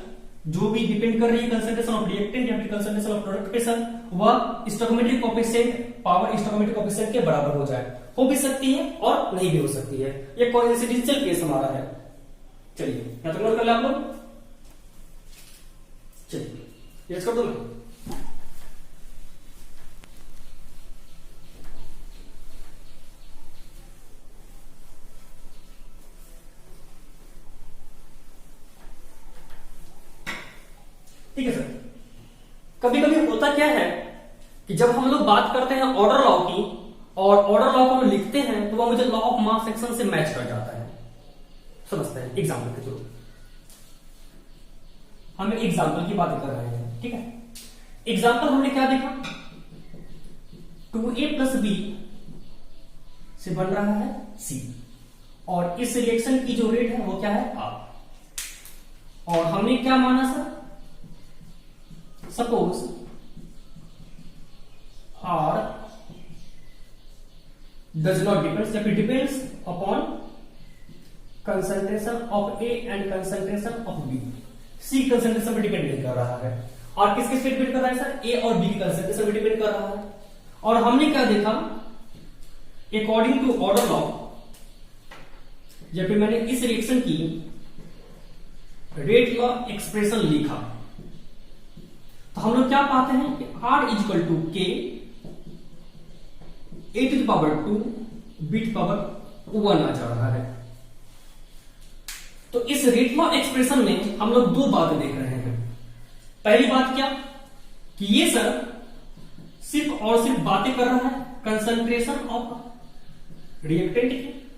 जो भी डिपेंड कर रही है कंसंट्रेशन ऑफ रिएक्टेंट या फिर कंसंट्रेशन ऑफ प्रोडक्ट पे सर, वह stoichiometric coefficient power stoichiometric coefficient के बराबर हो जाए। हो भी सकती है और नहीं भी हो सकती है, ये कोइंसिडेंशियल केस हमारा है। चलिए क्या तो नोट कर ले आप लोग, चलिए यस कर दो मैं। ठीक है सर। कभी कभी होता क्या है कि जब हम लोग बात करते हैं ऑर्डर लॉ की और ऑर्डर लॉ को हम लिखते हैं तो वो मुझे लॉ ऑफ मास सेक्शन से मैच कर जाता है। समझते हैं एग्जाम्पल के थ्रू, हम एग्जाम्पल की बात कर रहे हैं। ठीक है, एग्जाम्पल हमने क्या देखा, 2a प्लस बी से बन रहा है C, और इस रिएक्शन की जो रेट है वो क्या है R, और हमने क्या माना sir, suppose R does not depends या फिर depends upon concentration of A and concentration of B। C concentration पर डिपेंड नहीं कर रहा है, और किस पे डिपेंड कर रहा है सर, A और B की concentration पर डिपेंड कर रहा है। और हमने क्या देखा, अकॉर्डिंग टू ऑर्डर लॉ, या फिर मैंने इस रिएक्शन की रेट लॉ एक्सप्रेशन लिखा, तो हम लोग क्या पाते हैं कि R equal to K A to the power 2 B to power 1 आ जा रहा है। तो इस रेट लॉ एक्सप्रेशन में हम लोग दो बातें देख रहे हैं। पहली बात क्या कि ये सर सिर्फ और सिर्फ बातें कर रहा है कंसंट्रेशन ऑफ रिएक्टेंट की,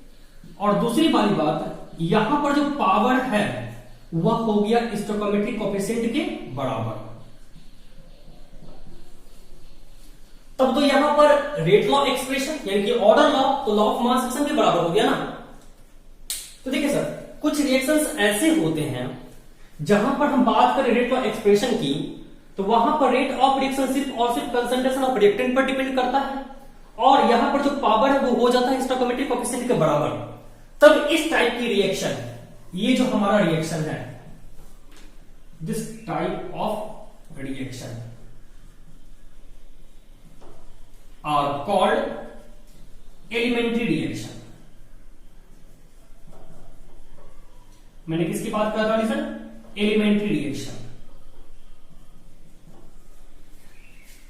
और दूसरी वाली बात यहां पर जो पावर है वह हो गया स्टोइकोमेट्रिक कोएफिशिएंट के बराबर। तब तो यहां पर रेट लॉ एक्सप्रेशन यानी कि ऑर्डर लॉ तो लॉ ऑफ मास सेक्शन के बराबर हो गया ना। तो देखिए सर, कुछ रिएक्शंस ऐसे होते हैं जहां पर हम बात करें रेट लॉ एक्सप्रेशन की, तो वहां पर रेट ऑफ रिएक्शन सिर्फ और सिर्फ कंसंट्रेशन ऑफ रिएक्टेंट पर डिपेंड करता है, और यहां पर जो पावर है वो हो जाता है स्टोइकोमेट्रिक कोएफिशिएंट के बराबर। तब इस टाइप की रिएक्शन, ये जो हमारा रिएक्शन है, this type of reaction are called elementary reaction। मैंने किसकी बात कर रहा हूं सर, एलिमेंट्री रिएक्शन।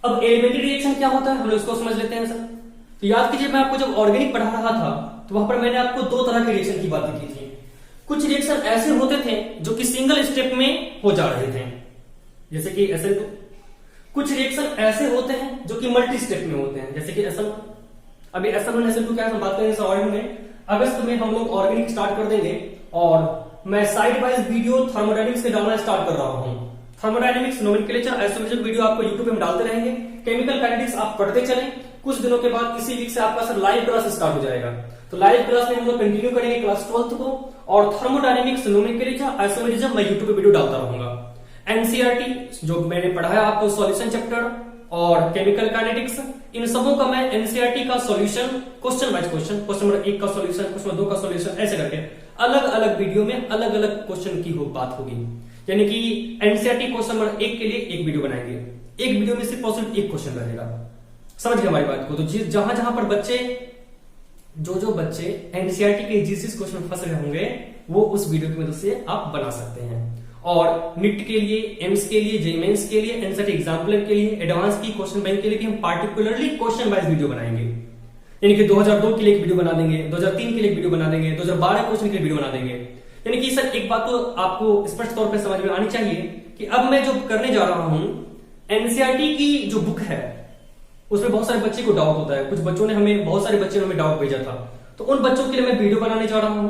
अब एलिमेंट्री रिएक्शन क्या होता है हम लोग इसको समझ लेते हैं सर। तो याद कीजिए मैं आपको जब ऑर्गेनिक पढ़ा रहा था तो वहां पर मैंने आपको दो तरह के रिएक्शन की बातें की थी। कुछ रिएक्शन ऐसे होते थे जो कि सिंगल स्टेप में हो जा रहे थे, जैसे कि SN2। कुछ रिएक्शन ऐसे होते हैं जो कि मल्टी स्टेप में होते हैं, जैसे कि SN1। अभी SN1 SN2 क्या हम बात करेंगे ऑर्गेनिक में। अगस्त में हम लोग ऑर्गेनिक स्टार्ट कर देंगे और मैं साइड वाइज वीडियो थर्मोडायनेमिक्स के डालना स्टार्ट कर रहा हूं। थर्मोडायनेमिक्स, नोमेनक्लेचर, आइसोमेरिज्म वीडियो आपको यूट्यूब पे हम डालते रहेंगे। केमिकल काइनेटिक्स आप पढ़ते चलें। कुछ दिनों के बाद इसी वीक से आपका सर लाइव क्लास स्टार्ट हो जाएगा। तो लाइव क्लास में हम लोग कंटिन्यू करेंगे क्लास 12th को, और थर्मोडायनेमिक्स, नोमेनक्लेचर, आइसोमेरिज्म मैं यूट्यूब पे वीडियो डालता रहूंगा। एनसीईआरटी जो मैंने पढ़ाया आपको सॉल्यूशन चैप्टर और केमिकल काइनेटिक्स, इन सबों का मैं एनसीईआरटी का solution question wise question number 1 का सॉल्यूशन, क्वेश्चन नंबर 2 का सॉल्यूशन, ऐसे करके अलग अलग वीडियो में अलग अलग क्वेश्चन की बात होगी। यानी कि एनसीईआरटी क्वेश्चन नंबर 1 के लिए एक वीडियो बनाएंगे, एक वीडियो में सिर्फ और सिर्फ एक क्वेश्चन रहेगा। समझ गए हमारी बात को। तो जहां जहां पर बच्चे जो बच्चे एनसीईआरटी के जीसीस क्वेश्चन फंस रहे होंगे वो उस वीडियो की मदद से आप बना सकते हैं। और नीट के लिए, एम्स के लिए, जेईई मेंस के लिए, एनसीईआरटी एग्जाम्पलर के लिए, एडवांस की क्वेश्चन बैंक के लिए भी हम पार्टिकुलरली क्वेश्चन वाइज वीडियो बनाएंगे। यानी कि 2002 के लिए एक वीडियो बना देंगे, 2003 के लिए एक वीडियो बना देंगे, 2012 क्वेश्चन के लिए वीडियो बना देंगे। यानी कि सर एक बात तो आपको स्पष्ट तौर पर समझ में आनी चाहिए कि अब मैं जो करने जा रहा हूं, एनसीईआरटी की जो बुक है उसमें बहुत सारे बच्चे को डाउट होता है। कुछ बच्चों ने हमें, बहुत सारे बच्चों ने हमें डाउट भेजा था, तो उन बच्चों के लिए मैं वीडियो बनाने जा रहा हूं।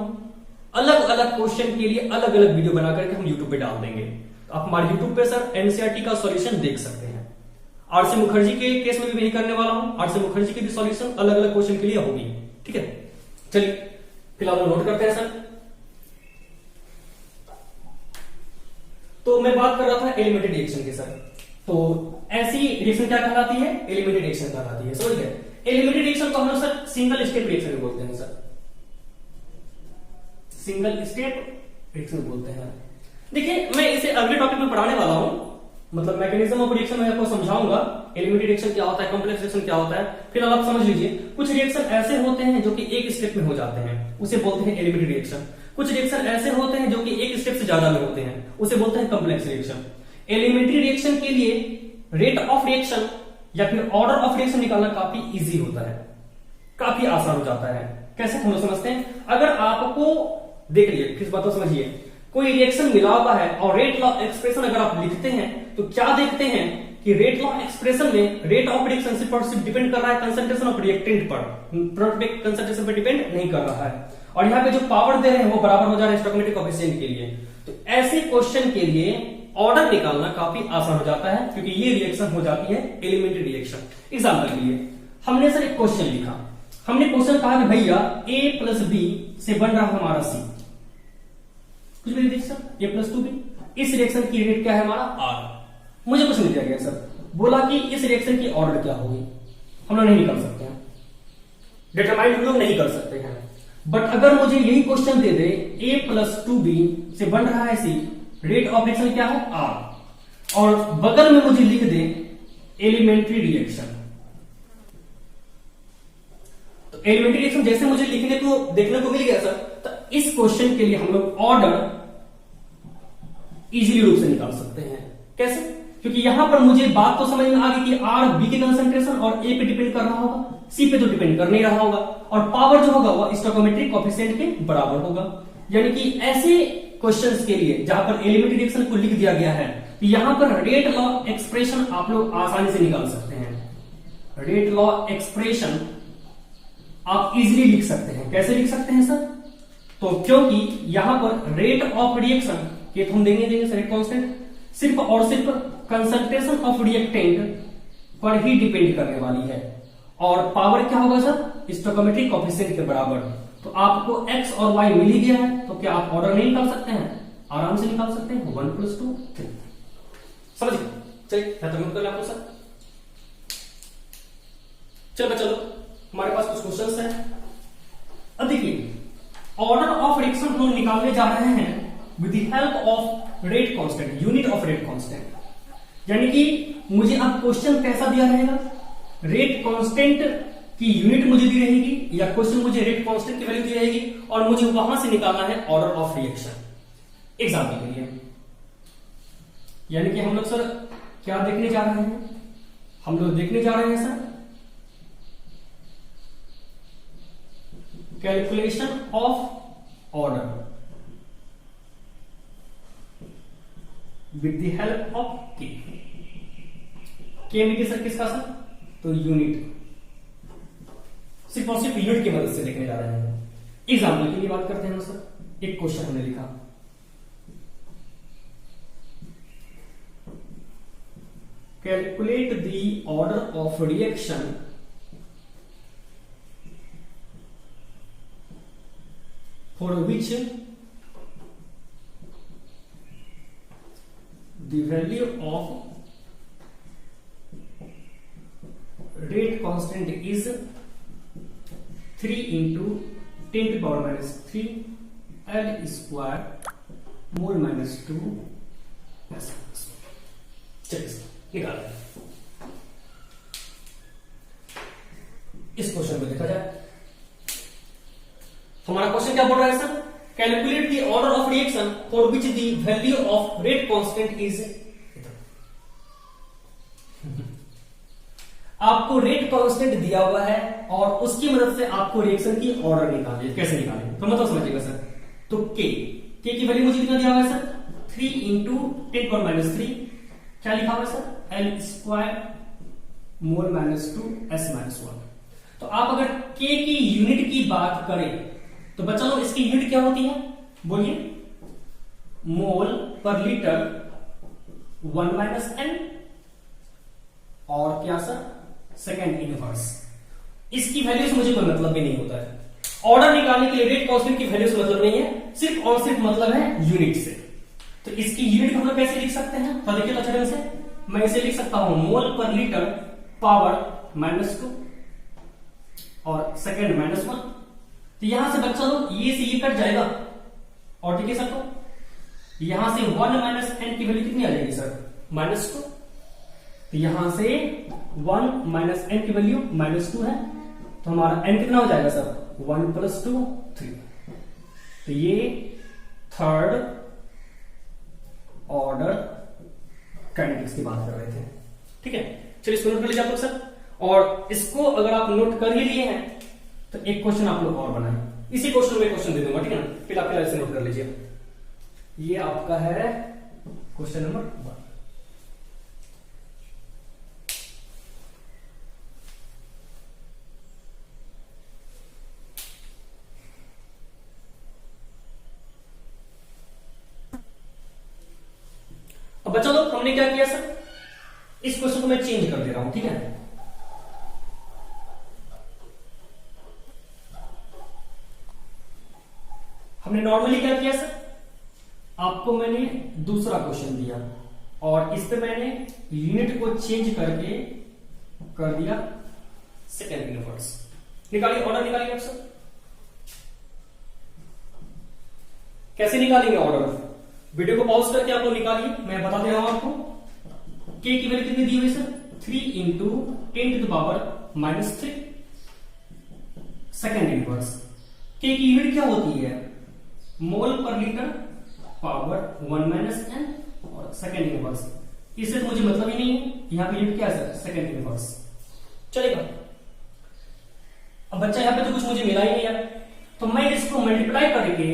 अलग अलग क्वेश्चन के लिए अलग अलग वीडियो बना करके हम यूट्यूब पे डाल देंगे। तो आप हमारे यूट्यूब पे सर एनसीईआरटी का सॉल्यूशन देख सकते हैं। आरसी मुखर्जी के केस में भी यही करने वाला हूं। आरसी मुखर्जी की भी सॉल्यूशन अलग अलग क्वेश्चन के लिए होगी। ठीक है, चलिए फिलहाल नोट करते हैं सर। तो मैं बात कर रहा था एलिमेंट्री रिएक्शन की सर। तो ऐसी रिएक्शन क्या कहलाती है? एलिमेंट्री रिएक्शन कहलाती है। समझ गए? एलिमेंट्री रिएक्शन को हम लोग सर सिंगल स्टेप रिएक्शन भी बोलते हैं सर, सिंगल स्टेप रिएक्शन बोलते हैं। देखिए मैं इसे अगले टॉपिक में पढ़ाने वाला हूं, मतलब मैकेनिज्म ऑफ रिएक्शन मैं आपको समझाऊंगा। एलिमेंट्री रिएक्शन क्या होता है, कॉम्प्लेक्स रिएक्शन क्या होता है, फिलहाल आप समझ लीजिए। कुछ रिएक्शन ऐसे होते हैं जो कि एक स्टेप में हो जाते हैं, उसे बोलते हैं एलिमेंट्री रिएक्शन। कुछ रिएक्शन ऐसे होते हैं जो कि एक स्टेप से ज्यादा में होते हैं, उसे बोलते हैं कॉम्प्लेक्स रिएक्शन। एलिमेंट्री रिएक्शन के लिए रेट ऑफ रिएक्शन या फिर ऑर्डर ऑफ रिएक्शन निकालना काफी इजी होता है, काफी आसान हो जाता है। कैसे हम लोग समझते हैं? अगर आपको देख लीजिए, किस बात को समझिए, कोई रिएक्शन मिला हुआ है और रेट लॉ एक्सप्रेशन अगर आप लिखते हैं तो क्या देखते हैं कि रेट लॉ एक्सप्रेशन में रेट ऑफ रिएक्शन सिर्फ डिपेंड कर रहा है कंसंट्रेशन ऑफ रिएक्टेंट पर, प्रोडक्ट कंसंट्रेशन पर डिपेंड नहीं कर रहा है। और यहाँ पे जो पावर दे रहे हैं वो बराबर हो जा रहा है स्टोइकोमेट्रिक कोएफिशिएंट के लिए। तो ऐसे क्वेश्चन के लिए ऑर्डर निकालना काफी आसान हो जाता है, क्योंकि ये रिएक्शन हो जाती है एलिमेंट्री रिएक्शन। एग्जाम्पल के लिए हमने सर एक क्वेश्चन लिखा, हमने क्वेश्चन कहा कि भैया a प्लस बी से बन रहा है हमारा c, कुछ भी देखिए सर, a प्लस 2b। इस रिएक्शन की रेट क्या है हमारा r। मुझे कुछ नहीं दिया गया सर, बोला कि इस रिएक्शन की ऑर्डर क्या होगी, हम लोग नहीं निकाल सकते हैं, डिटरमाइन हम लोग नहीं कर सकते हैं। बट अगर मुझे यही question they they a plus 2b से बन रहा है c, रेट ऑफ रिएक्शन क्या है r, और बगल में मुझे लिख दे एलिमेंट्री रिएक्शन। तो एलिमेंट्री रिएक्शन जैसे मुझे लिखने को देखने को मिल गया सर, तो इस क्वेश्चन के लिए हम लोग ऑर्डर इजीली रूप से निकाल सकते हैं। कैसे? क्योंकि यहां पर मुझे बात तो समझ में आ गई कि आर बी के कंसंट्रेशन और ए पे डिपेंड कर रहा होगा, सी पे तो डिपेंड कर नहीं रहा होगा, और पावर जो होगा वो स्टोइकोमेट्रिक कोएफिशिएंट के बराबर होगा। यानी कि ऐसे क्वेश्चंस के लिए जहां पर एलिमेंट्री रिएक्शन को लिख दिया गया है, तो यहां पर रेट लॉ एक्सप्रेशन आप लोग आसानी से निकाल सकते हैं। रेट लॉ एक्सप्रेशन आप इजीली लिख सकते हैं। कैसे लिख सकते हैं सर? तो क्योंकि यहां पर रेट ऑफ रिएक्शन के हम देंगे सर एक कांस्टेंट, सिर्फ और सिर्फ कंसंट्रेशन ऑफ रिएक्टेंट पर ही डिपेंड करने वाली है, और पावर क्या होगा सर? स्टोइकोमेट्रिक कोएफिशिएंट के बराबर। तो आपको x और y मिल ही गया है, तो क्या आप ऑर्डर नहीं निकाल सकते हैं? आराम से निकाल सकते हैं, 1 + 2 3। समझ गए? चलिए खत्म कर ले आपको सर। चलो हमारे पास कुछ क्वेश्चंस हैं। अब देखिए ऑर्डर ऑफ रिएक्शन हम निकालने जा रहे हैं with the help of rate constant, unit of rate constant. यानी कि मुझे अब क्वेश्चन कैसा दिया रहेगा, रेट कांस्टेंट की यूनिट मुझे दी रहेगी, या क्वेश्चन मुझे रेट कांस्टेंट की वैल्यू दी रहेगी और मुझे वहां से निकालना है ऑर्डर ऑफ रिएक्शन। एग्जांपल के लिए यानी कि हम लोग सर क्या देखने जा रहे हैं, हम लोग देखने जा रहे हैं sir calculation of order with the help of के में सर किसका सर, तो यूनिट, सिर्फ और सिर्फ यूनिट की मदद से देखने जा रहे हैं। एग्जाम्पल के लिए बात करते हैं सर, एक क्वेश्चन हमने लिखा, calculate the order of reaction for which the value of rate constant is 3 into 10 to the power minus 3 L square mole minus 2 S। चलिए निकाल इस क्वेश्चन को देखा जाए। हमारा क्वेश्चन क्या बोल रहा है sir, calculate the order of reaction for which the value of rate constant is, आपको रेट कांस्टेंट दिया हुआ है और उसकी मदद से आपको रिएक्शन की ऑर्डर निकालनी है। कैसे निकालें तो मतलब समझिएगा सर, तो के की वैल्यू मुझे कितना दिया हुआ है सर, 3 इंटू 10 पावर माइनस 3, क्या लिखा हुआ है sir, L square mole minus 2 S minus 1। तो आप अगर के की यूनिट की बात करें तो बच्चा लोग इसकी यूनिट क्या होती है, बोलिए, मोल पर लीटर 1 माइनस एन और क्या सर, सेकेंड इनवर्स। इसकी वैल्यू से मुझे कोई मतलब भी नहीं होता है। ऑर्डर निकालने के लिए रेट कांस्टेंट की वैल्यू से मतलब नहीं है, सिर्फ और सिर्फ मतलब है यूनिट से। तो इसकी यूनिट हम लोग कैसे लिख सकते हैं, तो देखिए तो अच्छे ढंग से मैं इसे लिख सकता हूं, मोल पर लीटर पावर माइनस 2 और सेकेंड माइनस 1। तो यहां से बच्चा लोग ये से ये कट जाएगा और ठीक है सर, तो यहां से 1 माइनस एन की वैल्यू कितनी आ जाएगी सर, माइनस 2। तो यहां से 1 माइनस एन की वैल्यू माइनस 2 है, तो हमारा एन कितना हो जाएगा सर, 1 प्लस 2 3। तो ये थर्ड ऑर्डर काइनेटिक्स की बात कर रहे थे। ठीक है, चलिए इसको नोट कर लीजिए आप लोग सर। और इसको अगर आप नोट कर ही लिए हैं तो एक क्वेश्चन आप लोग और बनाएं, इसी क्वेश्चन में क्वेश्चन दे दूंगा, ठीक है ना, फिलहाल इसे नोट कर लीजिए। ये आपका है क्वेश्चन नंबर 1। अब बच्चा लोग हमने क्या किया सर, इस क्वेश्चन को मैं चेंज कर दे रहा हूं, ठीक है। हमने नॉर्मली क्या किया सर, आपको मैंने दूसरा क्वेश्चन दिया और इस पे मैंने यूनिट को चेंज करके कर दिया सेकेंड इनवर्स। निकालिए ऑर्डर, निकालिए आप सर। कैसे निकालेंगे ऑर्डर, वीडियो को पॉज करके आप लोग निकालिए, मैं बता दे रहा हूं आपको। के की वैल्यू कितनी दी हुई sir, 3 into 10 to the power minus 3 second inverse. K की यूनिट क्या होती है, mole per litre power 1 minus N और सेकेंड इनवर्स। इससे तो मुझे मतलब ही नहीं है, यहां पे यूनिट क्या है सर, सेकेंड इनवर्स। चलेगा। अब बच्चा यहां पे तो कुछ मुझे मिला ही नहीं यार, तो मैं इसको मल्टीप्लाई करके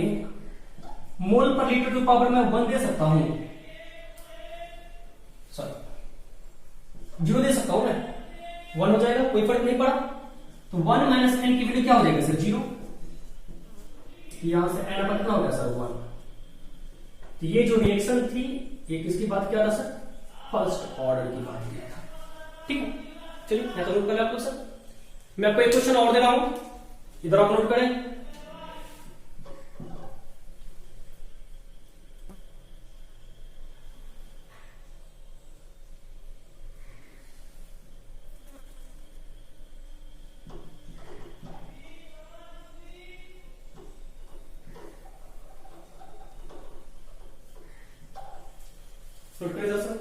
मोल पर लीटर टू पावर में 1 दे सकता हूं, सॉरी 0 दे सकता हूं मैं, 1 हो जाएगा, कोई फर्क नहीं पड़ा। तो 1 माइनस एन की वैल्यू क्या हो जाएगा सर, 0। यहां से एन पर कितना हो गया सर, 1। तो ये जो रिएक्शन थी ये किसकी बात किया था सर, फर्स्ट ऑर्डर की बात किया था। ठीक है, चलिए मैं तो नोट कर लिया आपको सर। मैं आपको एक क्वेश्चन और दे रहा हूं, इधर आप नोट करें। नोट करें सर।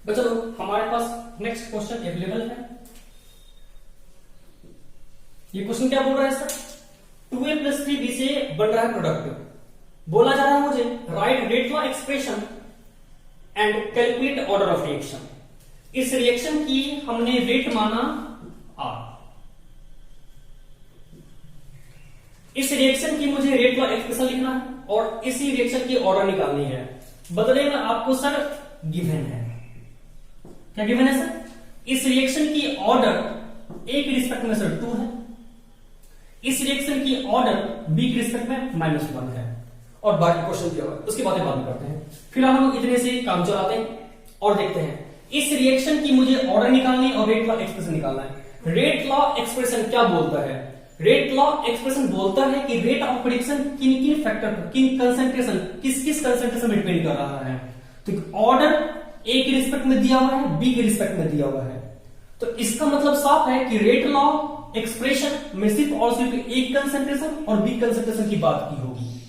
तो चलो हमारे पास नेक्स्ट क्वेश्चन अवेलेबल है। ये क्वेश्चन क्या बोल रहा है सर, 2a + 3b से बन रहा है प्रोडक्ट। बोला जा रहा है मुझे right rate law expression and calculate order of reaction. इस रिएक्शन की हमने रेट माना R। इस रिएक्शन की मुझे रेट लॉ एक्सप्रेशन लिखना है और इसी रिएक्शन की ऑर्डर निकालनी है। बदले में आपको सर गिवन है, क्या गिवन है सर, इस रिएक्शन की ऑर्डर A के रिस्पेक्ट में सर 2 है, इस रिएक्शन की ऑर्डर B के रिस्पेक्ट में -1 है, और बाकी क्वेश्चन क्या हुआ उसकी बातें बाद में करते हैं। फिलहाल हम इतने से काम चलाते हैं और देखते हैं इस रिएक्शन की मुझे ऑर्डर निकालनी और रेट लॉ एक्सप्रेशन निकालना है। रेट लॉ एक्सप्रेशन क्या बोलता है, रेट लॉ एक्सप्रेशन बोलता है कि रेट ऑफ रिएक्शन किन किन फैक्टर पर, किन कंसंट्रेशन, किस किस कंसंट्रेशन में डिपेंड कर रहा है। तो ऑर्डर ए के रिस्पेक्ट में दिया हुआ है, बी के रिस्पेक्ट में दिया हुआ है, तो इसका मतलब साफ है कि रेट लॉ एक्सप्रेशन में सिर्फ और सिर्फ एक कंसंट्रेशन और बी कंसंट्रेशन की बात की होगी,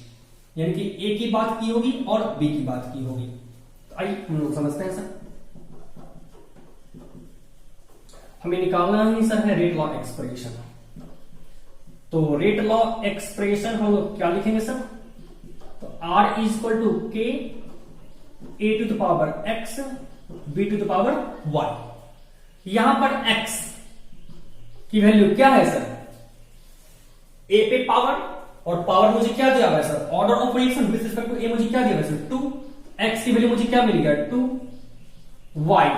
यानी कि ए की बात की होगी और बी की बात की होगी। तो आइए हम लोग समझते हैं सर, हमें निकालना ही सर है रेट लॉ एक्सप्रेशन। तो रेट लॉ एक्सप्रेशन हम लोग क्या लिखेंगे सर, तो R = K A⁴x B⁴y। यहां पर x की वैल्यू क्या है सर, a पे पावर, और पावर मुझे क्या दिया हुआ है sir, order of reaction with respect to a मुझे क्या दिया हुआ है सर 2, x की वैल्यू मुझे क्या मिल गया 2, y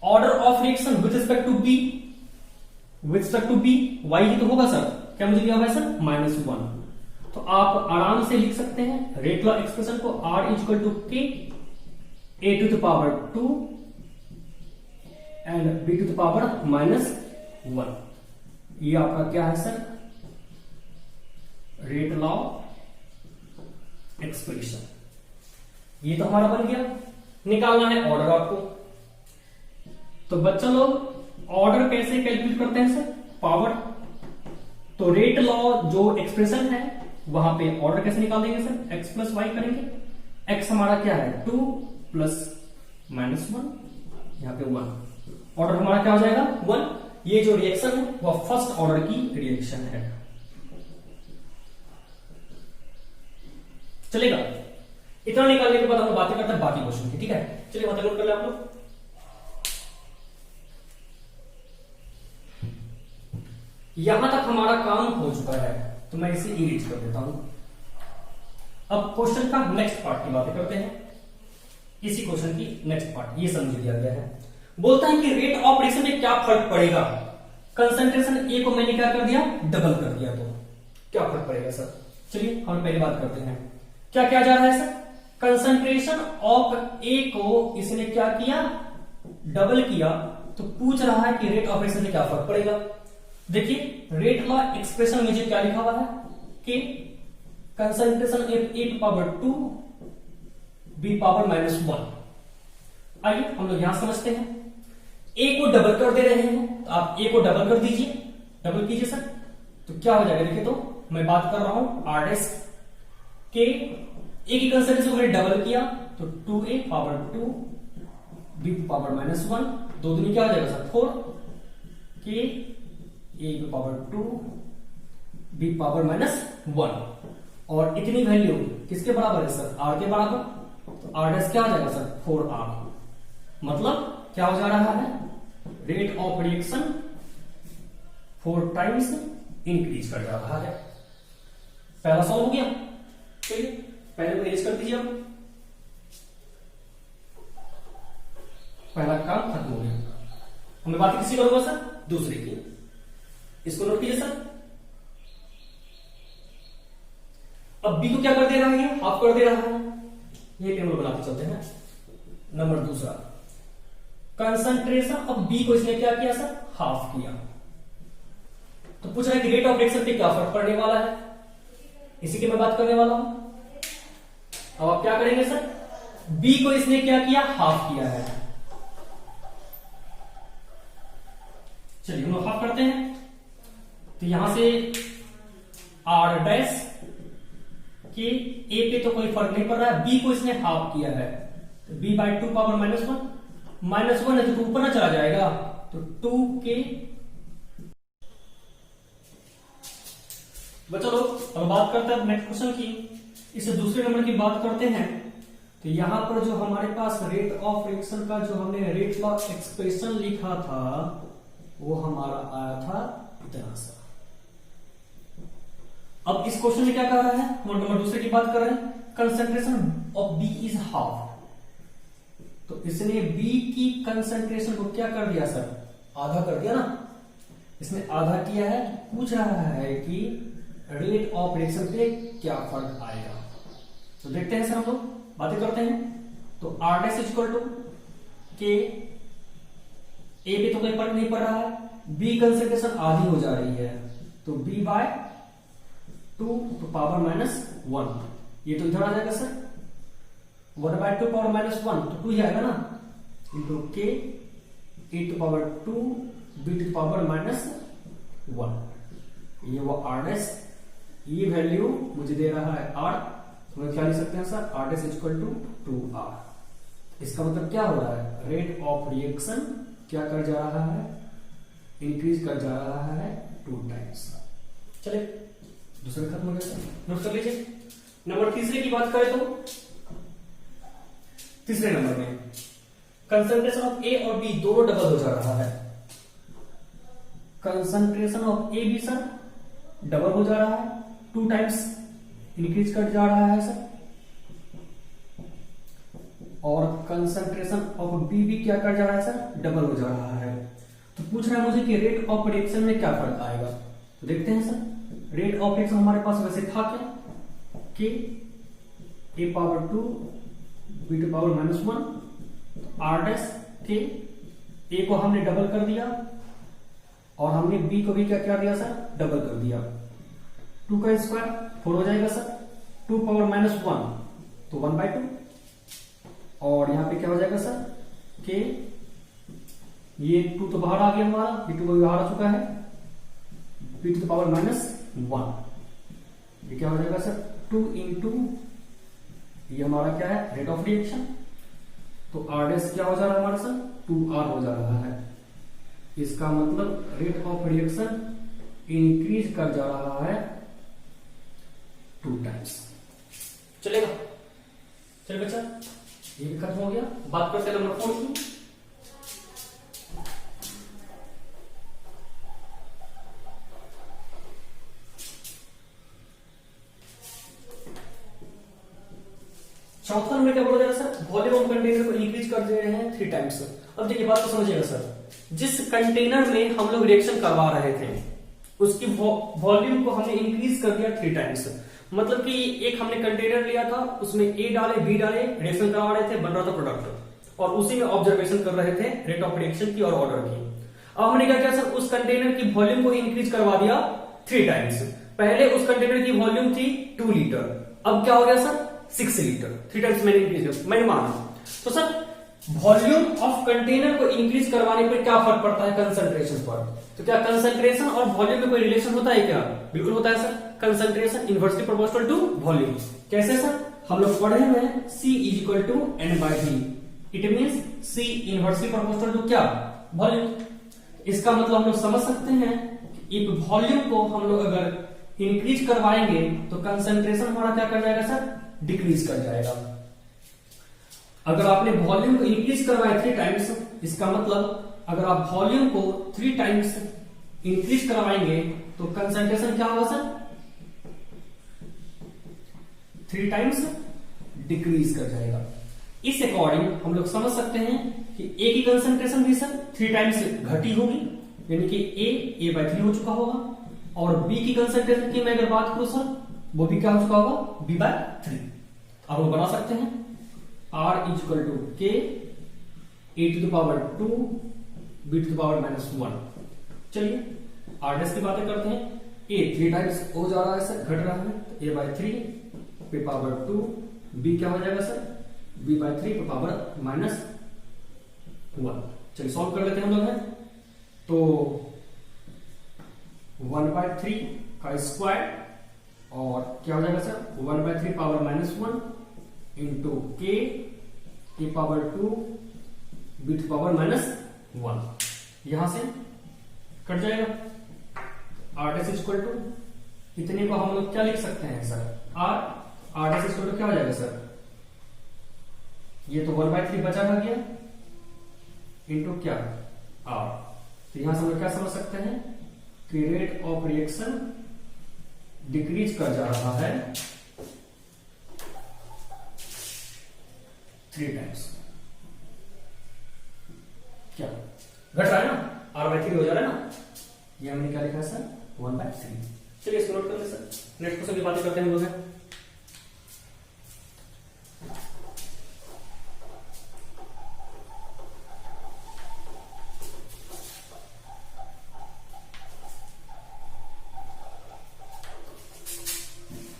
order of reaction with respect to b, with respect to b y ही तो होगा सर, क्या मुझे दिया हुआ है सर -1। तो आप आराम से लिख सकते हैं रेट लॉ एक्सप्रेशन को R = K A⁴2 and B⁻1। ये आपका क्या है सर, रेट लॉ एक्सप्रेशन। ये तो हमारा बन गया। निकालना है ऑर्डर आपको। तो बच्चा लोग ऑर्डर कैसे कैलकुलेट करते हैं सर, पावर। तो रेट लॉ जो एक्सप्रेशन है वहां पे ऑर्डर कैसे निकाल देंगे सर, x + y करेंगे। x हमारा क्या है 2 + -1, यहां पे 1, ऑर्डर हमारा क्या हो जाएगा 1। ये जो रिएक्शन है वह फर्स्ट ऑर्डर की रिएक्शन है। चलेगा, इतना निकालने के बाद हम बातें करते हैं बाकी क्वेश्चन की, ठीक है। चलिए बातें नोट कर ले आप लोग। यहां तक हमारा काम हो चुका है, तो मैं इसे इरेज कर देता हूं। अब क्वेश्चन का नेक्स्ट पार्ट की बातें करते हैं। इसी क्वेश्चन की नेक्स्ट पार्ट ये समझ दिया गया है। बोलता है कि रेट ऑफ रिएक्शन में क्या फर्क पड़ेगा, कंसंट्रेशन ए को मैंने क्या कर दिया, डबल कर दिया, तो क्या फर्क पड़ेगा सर। चलिए हम पहले बात करते हैं, क्या क्या जा रहा है सर, कंसंट्रेशन ऑफ ए को इसने क्या किया, डबल किया, तो पूछ रहा है कि रेट ऑफ रिएक्शन में क्या फर्क पड़ेगा। देखिए रेट लॉ एक्सप्रेशन में क्या लिखा हुआ है कि कंसंट्रेशन A⁴2 B⁻1। आइए हम लोग यहां समझते हैं, ए को डबल कर दे रहे हैं, तो आप ए को डबल कर दीजिए, डबल कीजिए सर, तो क्या हो जाएगा। देखिए तो मैं बात कर रहा हूं R' के ए की कंसंट्रेशन को मैंने डबल किया, तो 2A⁴2 B⁻1, 2 दूनी क्या हो जाएगा सर 4 के A⁴2 B⁻1, और इतनी वैल्यू किसके बराबर है सर, R के बराबर, तो R' क्या हो जाएगा सर 4R। मतलब क्या हो जा रहा है, rate of reaction 4 times increase कर रहा है। पहला सॉल्व हो गया। चलिए पहले को इरेज कर दीजिए, आप पहला काम खत्म हो गया। हमें बात किसी करूंगा सर, दूसरे की, इसको नोट कीजिए सर। अब बी को क्या कर दे रहा है, हाफ कर दे रहा है, ये टेबल बनाते चलते हैं। नंबर दूसरा, कंसंट्रेशन ऑफ बी को इसने क्या किया सर, हाफ किया। तो पूछ रहा है कि रेट ऑफ रिएक्शन पे क्या फर्क पड़ने वाला है, इसी की मैं बात करने वाला हूं। अब आप क्या करेंगे सर, बी को इसने क्या किया, हाफ किया है। चलिए हम लोग हाफ करते हैं, तो यहां से R' के ए पे तो कोई फर्क नहीं पड़ रहा है, बी को इसने हाफ किया है, तो B/2 पावर -1 -1 है तो 2 ऊपर ना चला जाएगा, तो 2k। चलो अब बात करते हैं नेक्स्ट क्वेश्चन की। इसे दूसरे नंबर की बात करते हैं। तो यहां पर जो हमारे पास रेट ऑफ रिएक्शन का जो हमने रेट लॉ एक्सप्रेशन लिखा था वो हमारा आया था इतना सा। अब इस क्वेश्चन में क्या कर रहा है, हम नंबर दूसरे की बात कर रहे हैं। Concentration of B is half, तो इसने बी की कंसंट्रेशन को क्या कर दिया सर, आधा कर दिया ना। इसने आधा किया है, पूछ रहा है कि रेट ऑफ रिएक्शन पे क्या फर्क आएगा। तो देखते हैं सर, हम लोग बातें करते हैं। तो R dash equal to K, ए पे तो कोई फर्क नहीं पड़ रहा है, बी कंसंट्रेशन आधी हो जा रही है, तो b बाय 2 तो पावर -1, ये तो इधर आ जाएगा सर, 1 बाय 2 पावर -1 तो 2 ही आएगा ना, into K e to power 2 b to power -1, ये वो R डैश, ये वैल्यू मुझे दे रहा है R, तो हम क्या लिख सकते हैं sir, R dash equal to 2R। इसका मतलब क्या हो रहा है, रेट ऑफ रिएक्शन क्या कर जा रहा है, इंक्रीज कर जा रहा है 2 टाइम्स। चले दूसरे खत्म हो गया, नोट कर लीजिए। नंबर तीसरे की बात करें तो तीसरे नंबर में कंसंट्रेशन ऑफ ए और बी दोनों डबल हो जा रहा है। Concentration of A B sir double हो जा रहा है, 2 टाइम्स इंक्रीज कर जा रहा है सर, और कंसंट्रेशन ऑफ बी भी क्या कर जा रहा है सर, डबल हो जा रहा है। तो पूछ रहा है मुझे कि रेट ऑफ रिएक्शन में क्या फर्क आएगा। तो देखते हैं सर, रेट ऑफ रिएक्शन हमारे पास वैसे था क्या, कि A power 2 B to power -1, R dash K, A को हमने डबल कर दिया और हमने बी को भी क्या कर दिया सर, डबल कर दिया, 2 का स्क्वायर 4 हो जाएगा सर, 2 पावर -1 तो 1 बाय 2, और यहां पे क्या हो जाएगा सर, के ये 2 तो बाहर आ गया हमारा, बी 2 बाहर आ चुका है, बी टू पावर -1, ये क्या हो जाएगा सर, 2 इंटू ये हमारा क्या है, रेट ऑफ रिएक्शन, तो आर डैश क्या हो जा रहा है हमारा सर, 2R हो जा रहा है। इसका मतलब रेट ऑफ रिएक्शन इंक्रीज कर जा रहा है 2 टाइम्स। चलेगा, चलिए बच्चा ये भी खत्म हो गया। बात करते हैं नंबर 4 की। चौथा नंबर क्या बोला जा रहा है सर, वॉल्यूम ऑफ कंटेनर को इंक्रीज कर दे रहे हैं 3 टाइम्स। अब देखिए बात को समझिएगा सर, जिस कंटेनर में हम लोग रिएक्शन करवा रहे थे उसकी वॉल्यूम को हमने इंक्रीज कर दिया 3 टाइम्स। मतलब कि एक हमने कंटेनर लिया था, उसमें ए डाले बी डाले, रिएक्शन करवा रहे थे, बन रहा था प्रोडक्ट, और उसी में ऑब्जर्वेशन कर रहे थे रेट ऑफ रिएक्शन की और ऑर्डर की। अब हमने क्या किया सर, उस कंटेनर की वॉल्यूम को इंक्रीज करवा दिया 3 टाइम्स। पहले उस कंटेनर की वॉल्यूम थी 2 लीटर, अब क्या हो गया सर 6 लीटर, 3 टाइम्स मैंने इंक्रीज, मैंने माना। तो सर वॉल्यूम ऑफ कंटेनर को इंक्रीज करवाने पर क्या फर्क पड़ता है कंसंट्रेशन पर। तो क्या कंसंट्रेशन और वॉल्यूम में कोई रिलेशन होता है क्या, बिल्कुल होता है sir, concentration inversely proportional to volume. कैसे सर, हम लोग पढ़े हुए हैं C is equal to N by V, it means C inversely proportional to क्या, वॉल्यूम। इसका मतलब हम लोग समझ सकते हैं कि एक वॉल्यूम को हम लोग अगर इंक्रीज करवाएंगे तो कंसंट्रेशन हमारा क्या कर जाएगा सर, डिक्रीज कर जाएगा। अगर आपने वॉल्यूम को इंक्रीज करवाया 3 टाइम्स, इसका मतलब अगर आप वॉल्यूम को 3 टाइम्स इंक्रीज करवाएंगे तो कंसंट्रेशन क्या होगा सर, 3 टाइम्स डिक्रीज कर जाएगा। इस अकॉर्डिंग हम लोग समझ सकते हैं कि ए की कंसंट्रेशन भी सर 3 टाइम्स घटी होगी, यानी कि ए बाय 3 हो चुका होगा, और बी की कंसंट्रेशन की मैं अगर बात करूं सर, वो भी क्या हो चुका होगा, बी बाय 3। अब वो बना सकते हैं R is equal to K A to the power 2 B to the power -1। चलिए R डैश की बातें करते हैं, ए 3 टाइम्स हो जा रहा है सर, घट रहा है, तो a बाय 3 पे पावर 2, b क्या हो जाएगा सर, b बाय 3 पे पावर -1। चलिए सॉल्व कर लेते हैं हम लोग हैं। तो 1 बाय 3 का स्क्वायर और क्या हो जाएगा सर, 1 बाय 3 पावर -1 इंटू के पावर 2 बी टू पावर -1, यहां से कट जाएगा। आर डैश इक्वल टू, इतने को हम लोग क्या लिख सकते हैं sir, R dash equal to क्या हो जाएगा सर, ये तो 1/3 बचा रह गया इंटू क्या आर। तो यहां से हम लोग क्या समझ सकते हैं कि रेट ऑफ रिएक्शन डिक्रीज कर जा रहा है 3 टाइम्स। क्या घट रहा है ना, R/3 हो जा रहा है ना, ये हमने क्या लिखा है सर 1/3। चलिए इसको नोट कर ले सर, नेक्स्ट क्वेश्चन की बातें करते हैं हम लोग।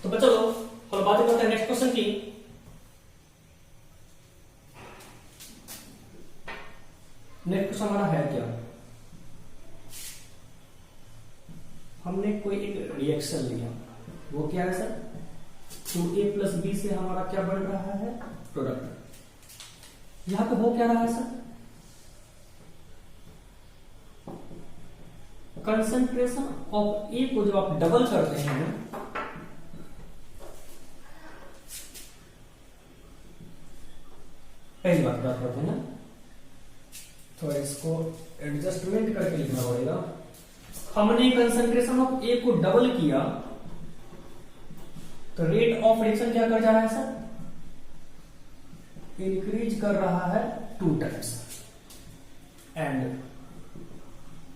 तो बच्चों हम बातें करते हैं नेक्स्ट क्वेश्चन की। नेक्स्ट क्वेश्चन हमारा है क्या, हमने कोई एक रिएक्शन लिया, वो क्या है सर 2a + b से हमारा क्या बन रहा है प्रोडक्ट। यहां पे हो क्या रहा है सर, कंसंट्रेशन ऑफ ए को जब आप डबल करते हैं, पहली बात करते हैं तो इसको एडजस्टमेंट करके लिखना पड़ेगा। हमने कंसंट्रेशन ऑफ ए को डबल किया तो रेट ऑफ रिएक्शन क्या कर जा रहा है सर, इंक्रीज कर रहा है 2 times. And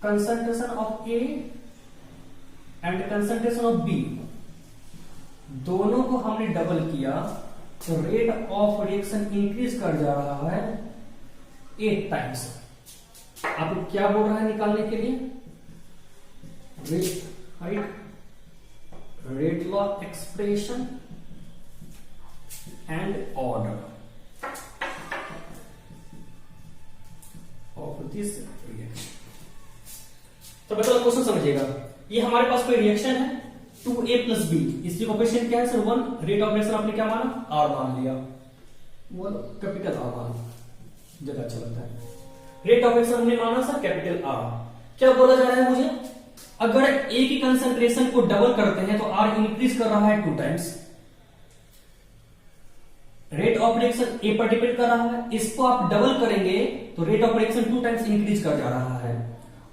concentration of A and concentration of B दोनों को हमने डबल किया तो रेट ऑफ रिएक्शन इंक्रीज कर जा रहा है 8 टाइम्स। आपको क्या बोल रहा है निकालने के लिए, rate law expression and order of this reaction. तो बच्चों क्वेश्चन समझिएगा, ये हमारे पास कोई रिएक्शन है 2a + b, इसकी कोएफिशिएंट क्या है सर 1, रेट ऑफ रिएक्शन आपने क्या माना r मान लिया, वो कैपिटल R मान ज्यादा अच्छा लगता है। रेट ऑफ रिएक्शन हमने माना सर कैपिटल R। क्या बोला जा रहा है मुझे, अगर A की कंसंट्रेशन को डबल करते हैं तो R इंक्रीज कर रहा है 2 times. Rate of reaction A पर डिपेंड कर रहा है, इसको आप डबल करेंगे तो rate of reaction 2 times increase कर जा रहा है,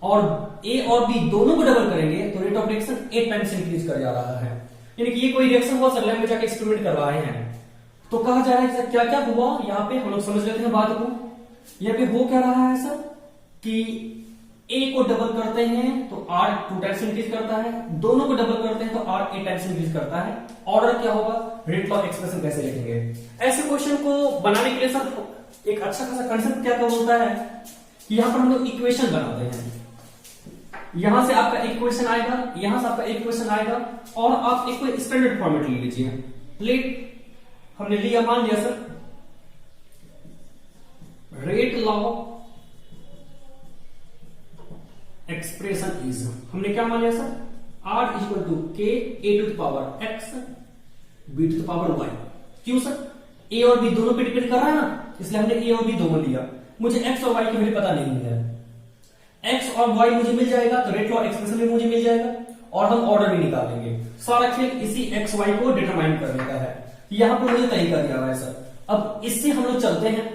और A और B दोनों को डबल करेंगे तो rate of reaction 8 times increase कर जा रहा है। यानी कि ये कोई रिएक्शन हो सकता है, हम जाके एक्सपेरिमेंट करवाए हैं। तो कहा जा रहा है सर क्या क्या हुआ, यहाँ पे हम लोग समझ लेते हैं बात को। यहाँ पे हो क्या रहा है सर कि A को डबल करते हैं तो R 2 टाइम्स इंक्रीज करता है, दोनों को डबल करते हैं तो R 8 टाइम्स इंक्रीज करता है। ऑर्डर क्या होगा, रेट लॉ एक्सप्रेशन कैसे लिखेंगे। ऐसे क्वेश्चन को बनाने के लिए सर एक अच्छा खासा कंसेप्ट क्या होता है कि यहां पर हम लोग इक्वेशन बनाते हैं। यहां से आपका इक्वेशन आएगा, यहां से आपका इक्वेशन आएगा, और आप एक कोई स्टैंडर्ड फॉर्मेट ले लीजिए। लेट हमने लिया, मान लिया sir rate law expression is, हमने क्या मान लिया sir R = K A⁴x B⁴y। क्यों सर, A और B दोनों पे डिपेंड कर रहा है ना, इसलिए हमने A और B दोनों लिया। मुझे x और y की वैल्यू पता नहीं है, x और y मुझे मिल जाएगा तो रेट लॉ एक्सप्रेशन भी मुझे मिल जाएगा, और हम ऑर्डर भी निकालेंगे। सारा खेल इसी x y को डिटरमाइन करने का है। यहां पर मुझे तरीका दिया हुआ है सर। अब इससे हम लोग चलते हैं,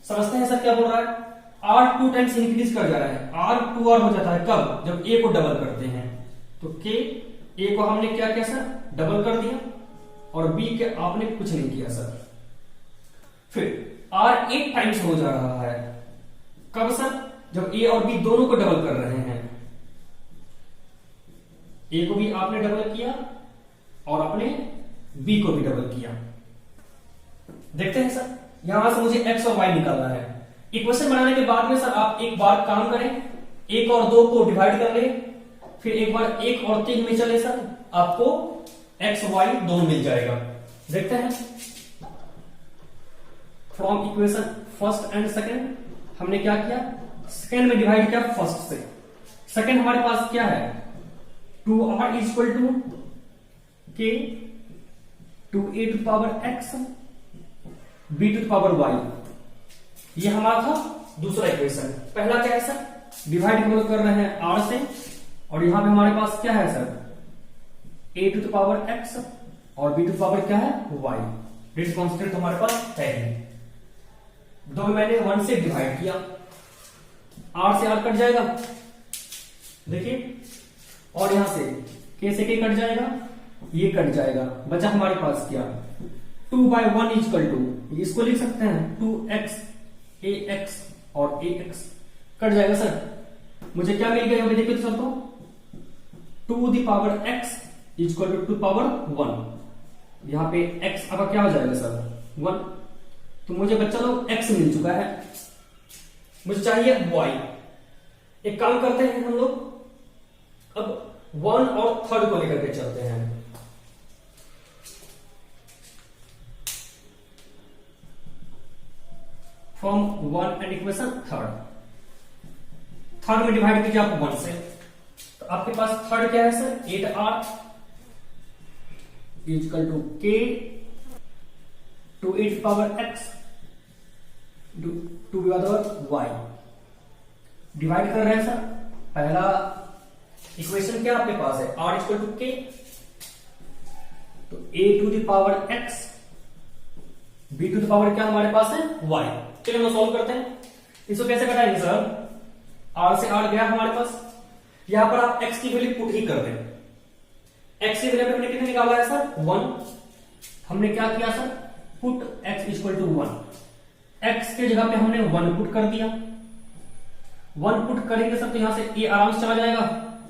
समझते हैं सर क्या बोल रहा है। R 2 टाइम्स इंक्रीज कर जा रहा है, R 2R हो जाता है कब, जब A को डबल करते हैं। तो K A को हमने क्या किया सर, डबल कर दिया, और B के आपने कुछ नहीं किया सर। फिर R 8 टाइम्स हो जा रहा है, कब सर, जब A और B दोनों को डबल कर रहे हैं। A को भी आपने डबल किया और अपने B को भी डबल किया। देखते हैं सर, यहां से मुझे x और y निकालना है। इक्वेशन बनाने के बाद में सर आप एक बार काम करें, 1 और 2 को डिवाइड कर ले, फिर एक बार 1 और 3 में चले सर, आपको x y दोनों मिल जाएगा। देखते हैं from equation first and second हमने क्या किया, सेकंड में डिवाइड किया फर्स्ट से। सेकंड हमारे पास क्या है 2R = K 2A⁴x B⁴y, ये हमारा था दूसरा इक्वेशन। पहला क्या है सर, डिवाइड हम लोग कर रहे हैं r से, और यहां पे हमारे पास क्या है sir, a to the power x और b टू द पावर क्या है y। रेट कांस्टेंट हमारे पास है ही। दो में मैंने 1 से डिवाइड किया, r से r कट जाएगा, देखिए, और यहां से k से k कट जाएगा, ये कट जाएगा, बचा हमारे पास क्या 2/1 इक्वल टू, इसको लिख सकते हैं 2x ax और ax कट जाएगा सर। मुझे क्या मिल गया, देखिए तो सर, तो 2 the power x equal to 2 power 1, यहां पे x अब क्या हो जाएगा सर 1, तो मुझे बच्चा लोग x मिल चुका है, मुझे चाहिए y। एक काम करते हैं हम लोग, अब 1 और 3rd को लेकर के चलते हैं। फ्रॉम 1 एंड इक्वेशन 3rd में डिवाइड कीजिए आप 1 से, तो आपके पास 3rd क्या है sir 8r equal to k to 8 power x to y। Divide कर रहे हैं सर, पहला इक्वेशन क्या आपके पास है r इक्वल टू k, तो a to the power x b to the power क्या हमारे पास है y। चलिए हम सॉल्व करते हैं। इसको कैसे घटाएंगे सर, r से r गया हमारे पास, यहां पर आप x की वैल्यू पुट ही कर दें। x की वैल्यू हमने कितने निकाला है सर 1, हमने क्या किया sir put x equal to 1, x के जगह पे हमने 1 पुट कर दिया। 1 पुट करेंगे सर तो यहां से a आराम से चला जाएगा,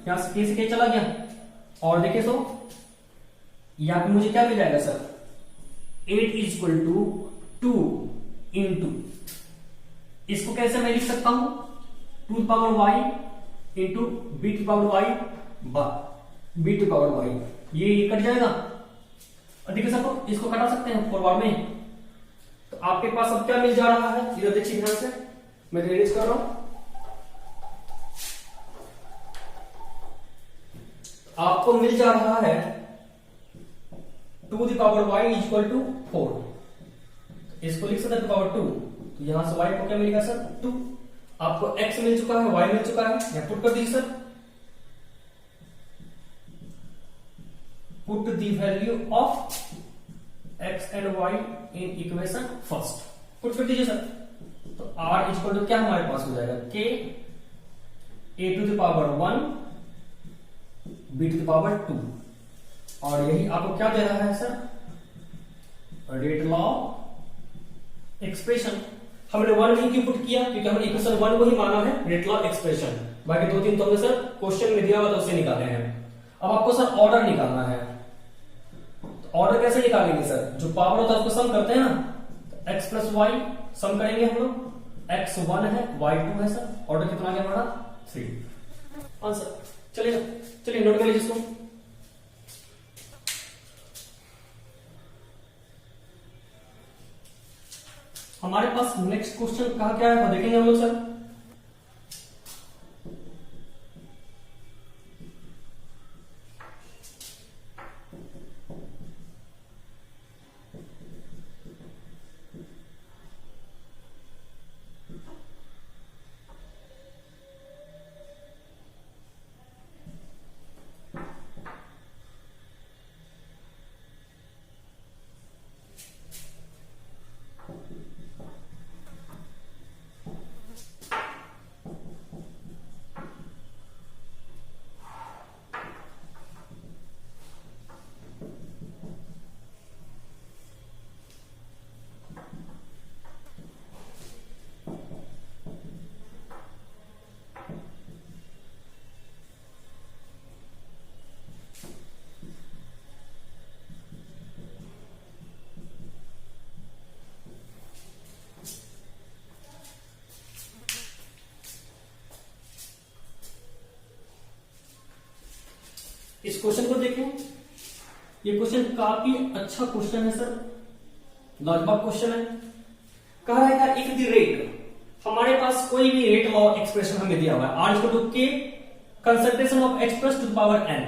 यहां से k से k चला गया, और देखिए तो यहां पे मुझे क्या मिल जाएगा सर 8 इक्वल टू 2 इंटू, इसको कैसे मैं लिख सकता हूं 2 power y into b to power y b to power y, ये कट जाएगा। और देखिए सर, तो इसको घटा सकते हैं फॉरवर्ड में, तो आपके पास अब क्या मिल जा रहा है, इधर देखिए ध्यान से, मैं रेडियस कर रहा हूं, आपको मिल जा रहा है 2 the power y equal to 4, इसको लिख सकते हैं 2 पावर 2, तो यहां से y को क्या मिलेगा सर 2, आपको x मिल चुका है, y मिल चुका है, यहां पुट कर दीजिए sir, put the value of x and y in equation first, put कर दीजिए सर, तो r इक्वल टू क्या हमारे पास हो जाएगा k a to the power 1 b to the power 2, और यही आपको क्या दे रहा है सर रेट लॉ एक्सप्रेशन। हमने 1 भी क्यों पुट किया, क्योंकि हमने इक्वेशन 1 को ही माना है रेट लॉ एक्सप्रेशन, बाकी 2-3 तो हमने सर क्वेश्चन में दिया हुआ था उससे निकाले हैं। अब आपको सर ऑर्डर निकालना है, तो ऑर्डर कैसे निकालेंगे सर, जो पावर होता है उसको सम करते हैं ना, तो x प्लस वाई सम करेंगे हम लोग, x 1 है y 2 है सर, ऑर्डर कितना आ गया हमारा 3 आंसर। चलिए नोट कर लीजिए इसको। हमारे पास नेक्स्ट क्वेश्चन कहा क्या है, तो देखेंगे हम लोग सर। इस क्वेश्चन को देखें, ये क्वेश्चन काफी अच्छा क्वेश्चन है सर, लाजवाब क्वेश्चन है। कह रहा है क्या, इफ द रेट, हमारे पास कोई भी रेट लॉ एक्सप्रेशन हमें दिया हुआ है, R equal to K concentration of X plus to the power N,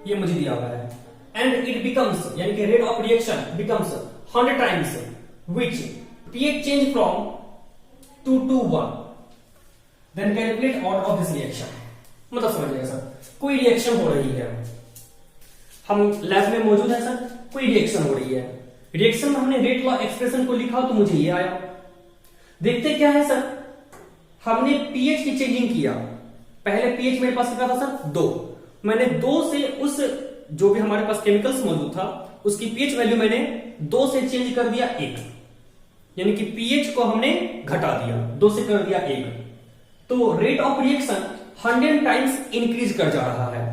ये मुझे दिया हुआ है, एंड इट बिकम्स, यानी कि rate of reaction becomes 100 times, which pH change from 2 to 1, then calculate order of this reaction. मतलब समझिएगा sir, कोई रिएक्शन हो रही है, हम लैब में मौजूद है सर, कोई रिएक्शन हो रही है, रिएक्शन में हमने रेट लॉ एक्सप्रेशन को लिखा तो मुझे ये आया। देखते क्या है सर, हमने पीएच की चेंजिंग किया। पहले पीएच मेरे पास कितना था सर 2, मैंने 2 से उस जो भी हमारे पास केमिकल्स मौजूद था उसकी पीएच वैल्यू मैंने 2 से चेंज कर दिया 1, यानी कि पीएच को हमने घटा दिया, 2 से कर दिया 1, तो rate of reaction 100 times increase कर जा रहा है।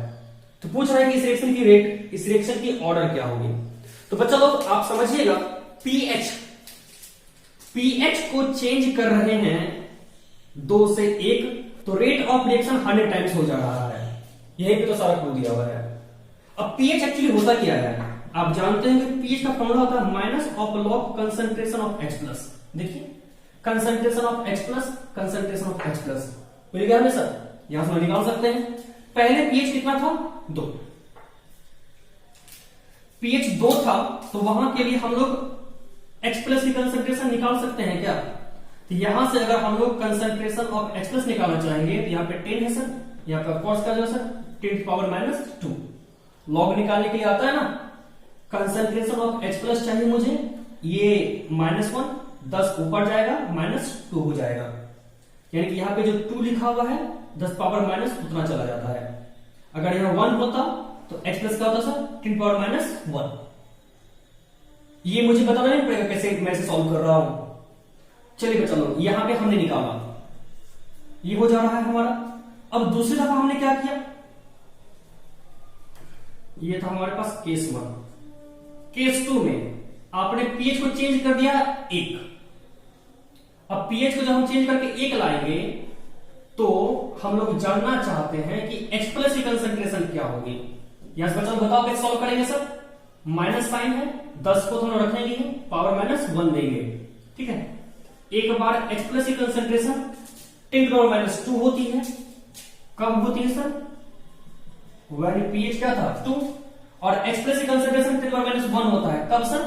तो पूछ रहा है कि इस रिएक्शन की रेट, इस रिएक्शन की ऑर्डर क्या होगी। तो बच्चा लोग आप समझिएगा, पीएच को चेंज कर रहे हैं 2 से 1, तो रेट ऑफ रिएक्शन 100 टाइम्स हो जा रहा है। यहीं पे तो सारा क्लू दिया हुआ है। अब पीएच एक्चुअली होता क्या है, आप जानते हैं कि पीएच का फॉर्मूला होता है minus of log concentration of H plus. देखिए concentration of H plus, concentration of H plus मिल गया हमें सर, यहां से निकाल सकते हैं। पहले पीएच कितना था 2, पीएच 2 था, तो वहां के लिए हम लोग H प्लस की कंसंट्रेशन निकाल सकते हैं क्या। तो यहां से अगर हम लोग कंसंट्रेशन ऑफ H प्लस निकालना चाहेंगे तो यहाँ पे 10 है सर, यहाँ पे कॉस का जो सर 10⁻²। लॉग निकालने के लिए आता है ना, कंसंट्रेशन ऑफ H प्लस चाहिए मुझे, ये -1, 10 ऊपर जाएगा -2 हो जाएगा, यानी कि यहाँ पे जो 2 लिखा हुआ है 10⁻- उतना चला जाता है। अगर यहाँ 1 होता तो H प्लस का होता सर 10⁻1। ये मुझे बताना नहीं पड़ेगा कैसे मैं इसे सॉल्व कर रहा हूं। चलिए चलो, यहां पे हमने निकाला, ये हो जा रहा है हमारा। अब दूसरी दफा हमने क्या किया, ये था हमारे पास केस 1, केस 2 में आपने पीएच को चेंज कर दिया 1। अब पीएच को जब हम चेंज करके 1 लाएंगे तो हम लोग जानना चाहते हैं कि H प्लस की कंसंट्रेशन क्या होगी। यहां से बच्चों बताओ कैसे सॉल्व करेंगे सर, माइनस साइन है, 10 को तो हम रखेंगे ही, पावर-1 देंगे, ठीक है। एक बार H प्लस की कंसंट्रेशन 10⁻² होती है, कब होती है सर, when pH क्या था 2, और H प्लस की कंसंट्रेशन 10⁻1 होता है, कब सर,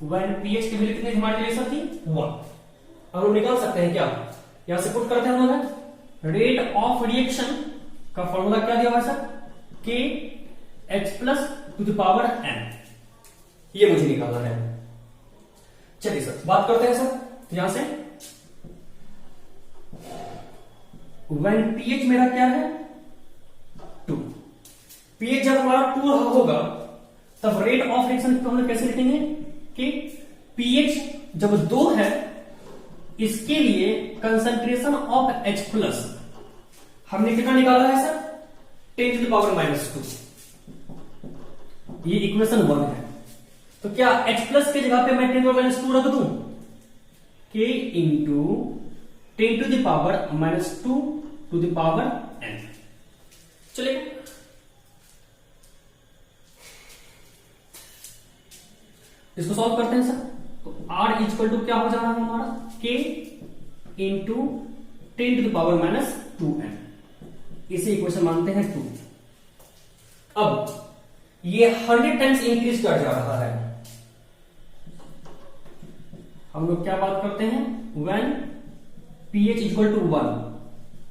when pH की वैल्यू कितनी हमारे लिए सर थी 1। अब हम निकाल सकते हैं क्या, यहां से पुट करते हैं हम लोग, रेट ऑफ रिएक्शन का फॉर्मूला क्या दिया हुआ है sir, K H plus to the power n, ये मुझे निकालना है। चलिए सर बात करते हैं सर यहां से, when pH मेरा क्या है 2, pH जब हमारा 2 होगा तब रेट ऑफ रिएक्शन को हम कैसे लिखेंगे कि pH जब 2 है इसके लिए कंसंट्रेशन ऑफ H प्लस हमने कितना निकाला है सर 10⁻²। ये इक्वेशन 1 है, तो क्या H प्लस की जगह पे मैं 10⁻² रख दूं, K into 10⁻² to the power n। चलिए इसको सॉल्व करते हैं सर। तो R इक्वल टू क्या हो जा रहा है हमारा, K इंटू 10⁻²n, इसे इक्वेशन मानते हैं 2। अब ये 100 टाइम्स इंक्रीज कर जा रहा है, हम लोग क्या बात करते हैं, when pH equal to 1,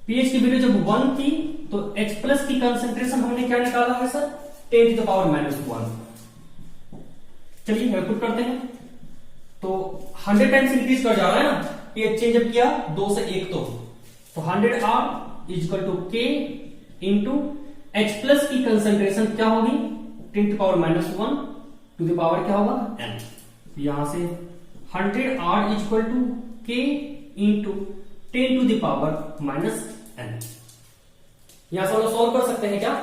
pH की वैल्यू जब 1 थी तो H प्लस की कंसंट्रेशन हमने क्या निकाला है सर 10⁻⁻1। चलिए पुट करते हैं, तो 100 टाइम्स इंक्रीज कर जा रहा है ना, pH चेंज जब किया 2 से 1 तो 100R equal to K into H plus की कंसंट्रेशन क्या होगी 10⁻1 टू द पावर क्या होगा n। यहां से 100R equal to K into 10 to the power -n। यहां से हम लोग सॉल्व कर सकते हैं क्या,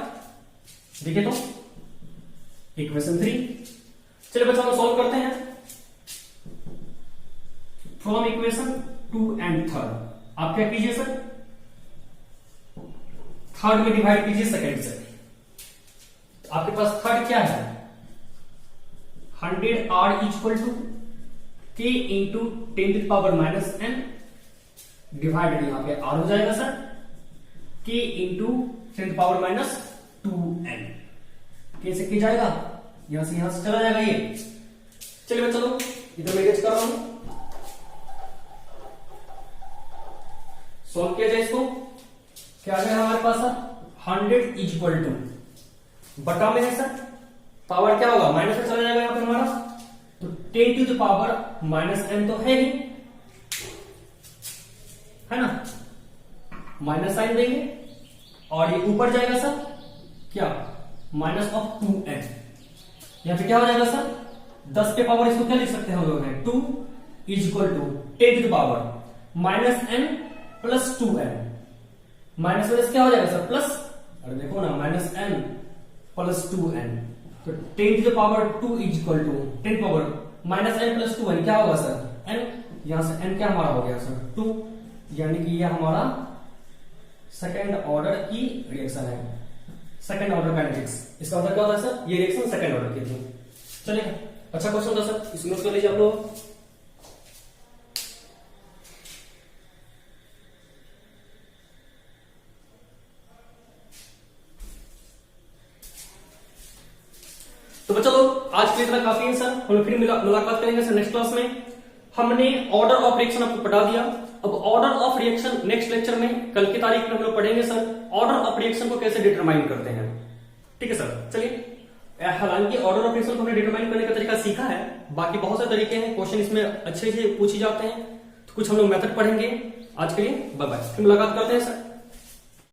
देखिए तो इक्वेशन 3। चलिए बच्चों हम सॉल्व करते हैं फ्रॉम इक्वेशन 2 एंड 3। आप क्या कीजिए सर, थर्ड में डिवाइड कीजिए सेकंड से। आपके पास थर्ड क्या है 100R equal to K into 10⁻⁻n divided यहां पे R हो जाएगा सर K इंटू 10⁻²n, कैसे किया जाएगा, यहां से चला जाएगा ये। चलिए मैं चलो इधर मैनेज कर रहा हूं, सॉल्व किया जाए इसको, क्या आ जाएगा हमारे पास सर 100 इज इक्वल टू बटा में है सर, पावर क्या होगा माइनस में चला जाएगा यहाँ पे हमारा, तो 10 to the power minus n तो है ही, है ना, माइनस साइन देंगे और ये ऊपर जाएगा सर क्या माइनस ऑफ 2n, यहां पे क्या हो जाएगा सर 10 के पावर, इसको क्या लिख सकते हैं हम लोग हैं 2 is equal to 10 to the power minus n plus 2n, minus minus क्या हो जाएगा सर प्लस, अरे देखो ना माइनस n प्लस 2n, तो 10 to the power 2 is equal to 10 power minus n plus 2n क्या होगा सर n, यहां से n क्या हमारा हो गया सर 2, यानी कि यह हमारा सेकेंड ऑर्डर की रिएक्शन है, सेकेंड ऑर्डर काइनेटिक्स, इसका मतलब क्या होता है सर ये रिएक्शन सेकेंड ऑर्डर की थी। चलिए अच्छा क्वेश्चन था सर, इसको नोट कर लीजिए आप लोग। तो बच्चों लोग आज के लिए इतना काफी है सर, हम फिर मुलाकात करेंगे सर नेक्स्ट क्लास में। हमने ऑर्डर ऑफ रिएक्शन आपको पढ़ा दिया, अब order of reaction next lecture में कल की तारीख में हम लोग पढ़ेंगे सर ऑर्डर ऑफ रिएक्शन को कैसे डिटरमाइन करते हैं। ठीक है सर, चलिए हालांकि ऑर्डर ऑफ रिएक्शन को हमने डिटरमाइन करने का तरीका सीखा है, बाकी बहुत से तरीके हैं, क्वेश्चन इसमें अच्छे से पूछे जाते हैं, तो कुछ हम लोग मेथड पढ़ेंगे। आज के लिए बाय बाय, फिर मुलाकात करते हैं सर।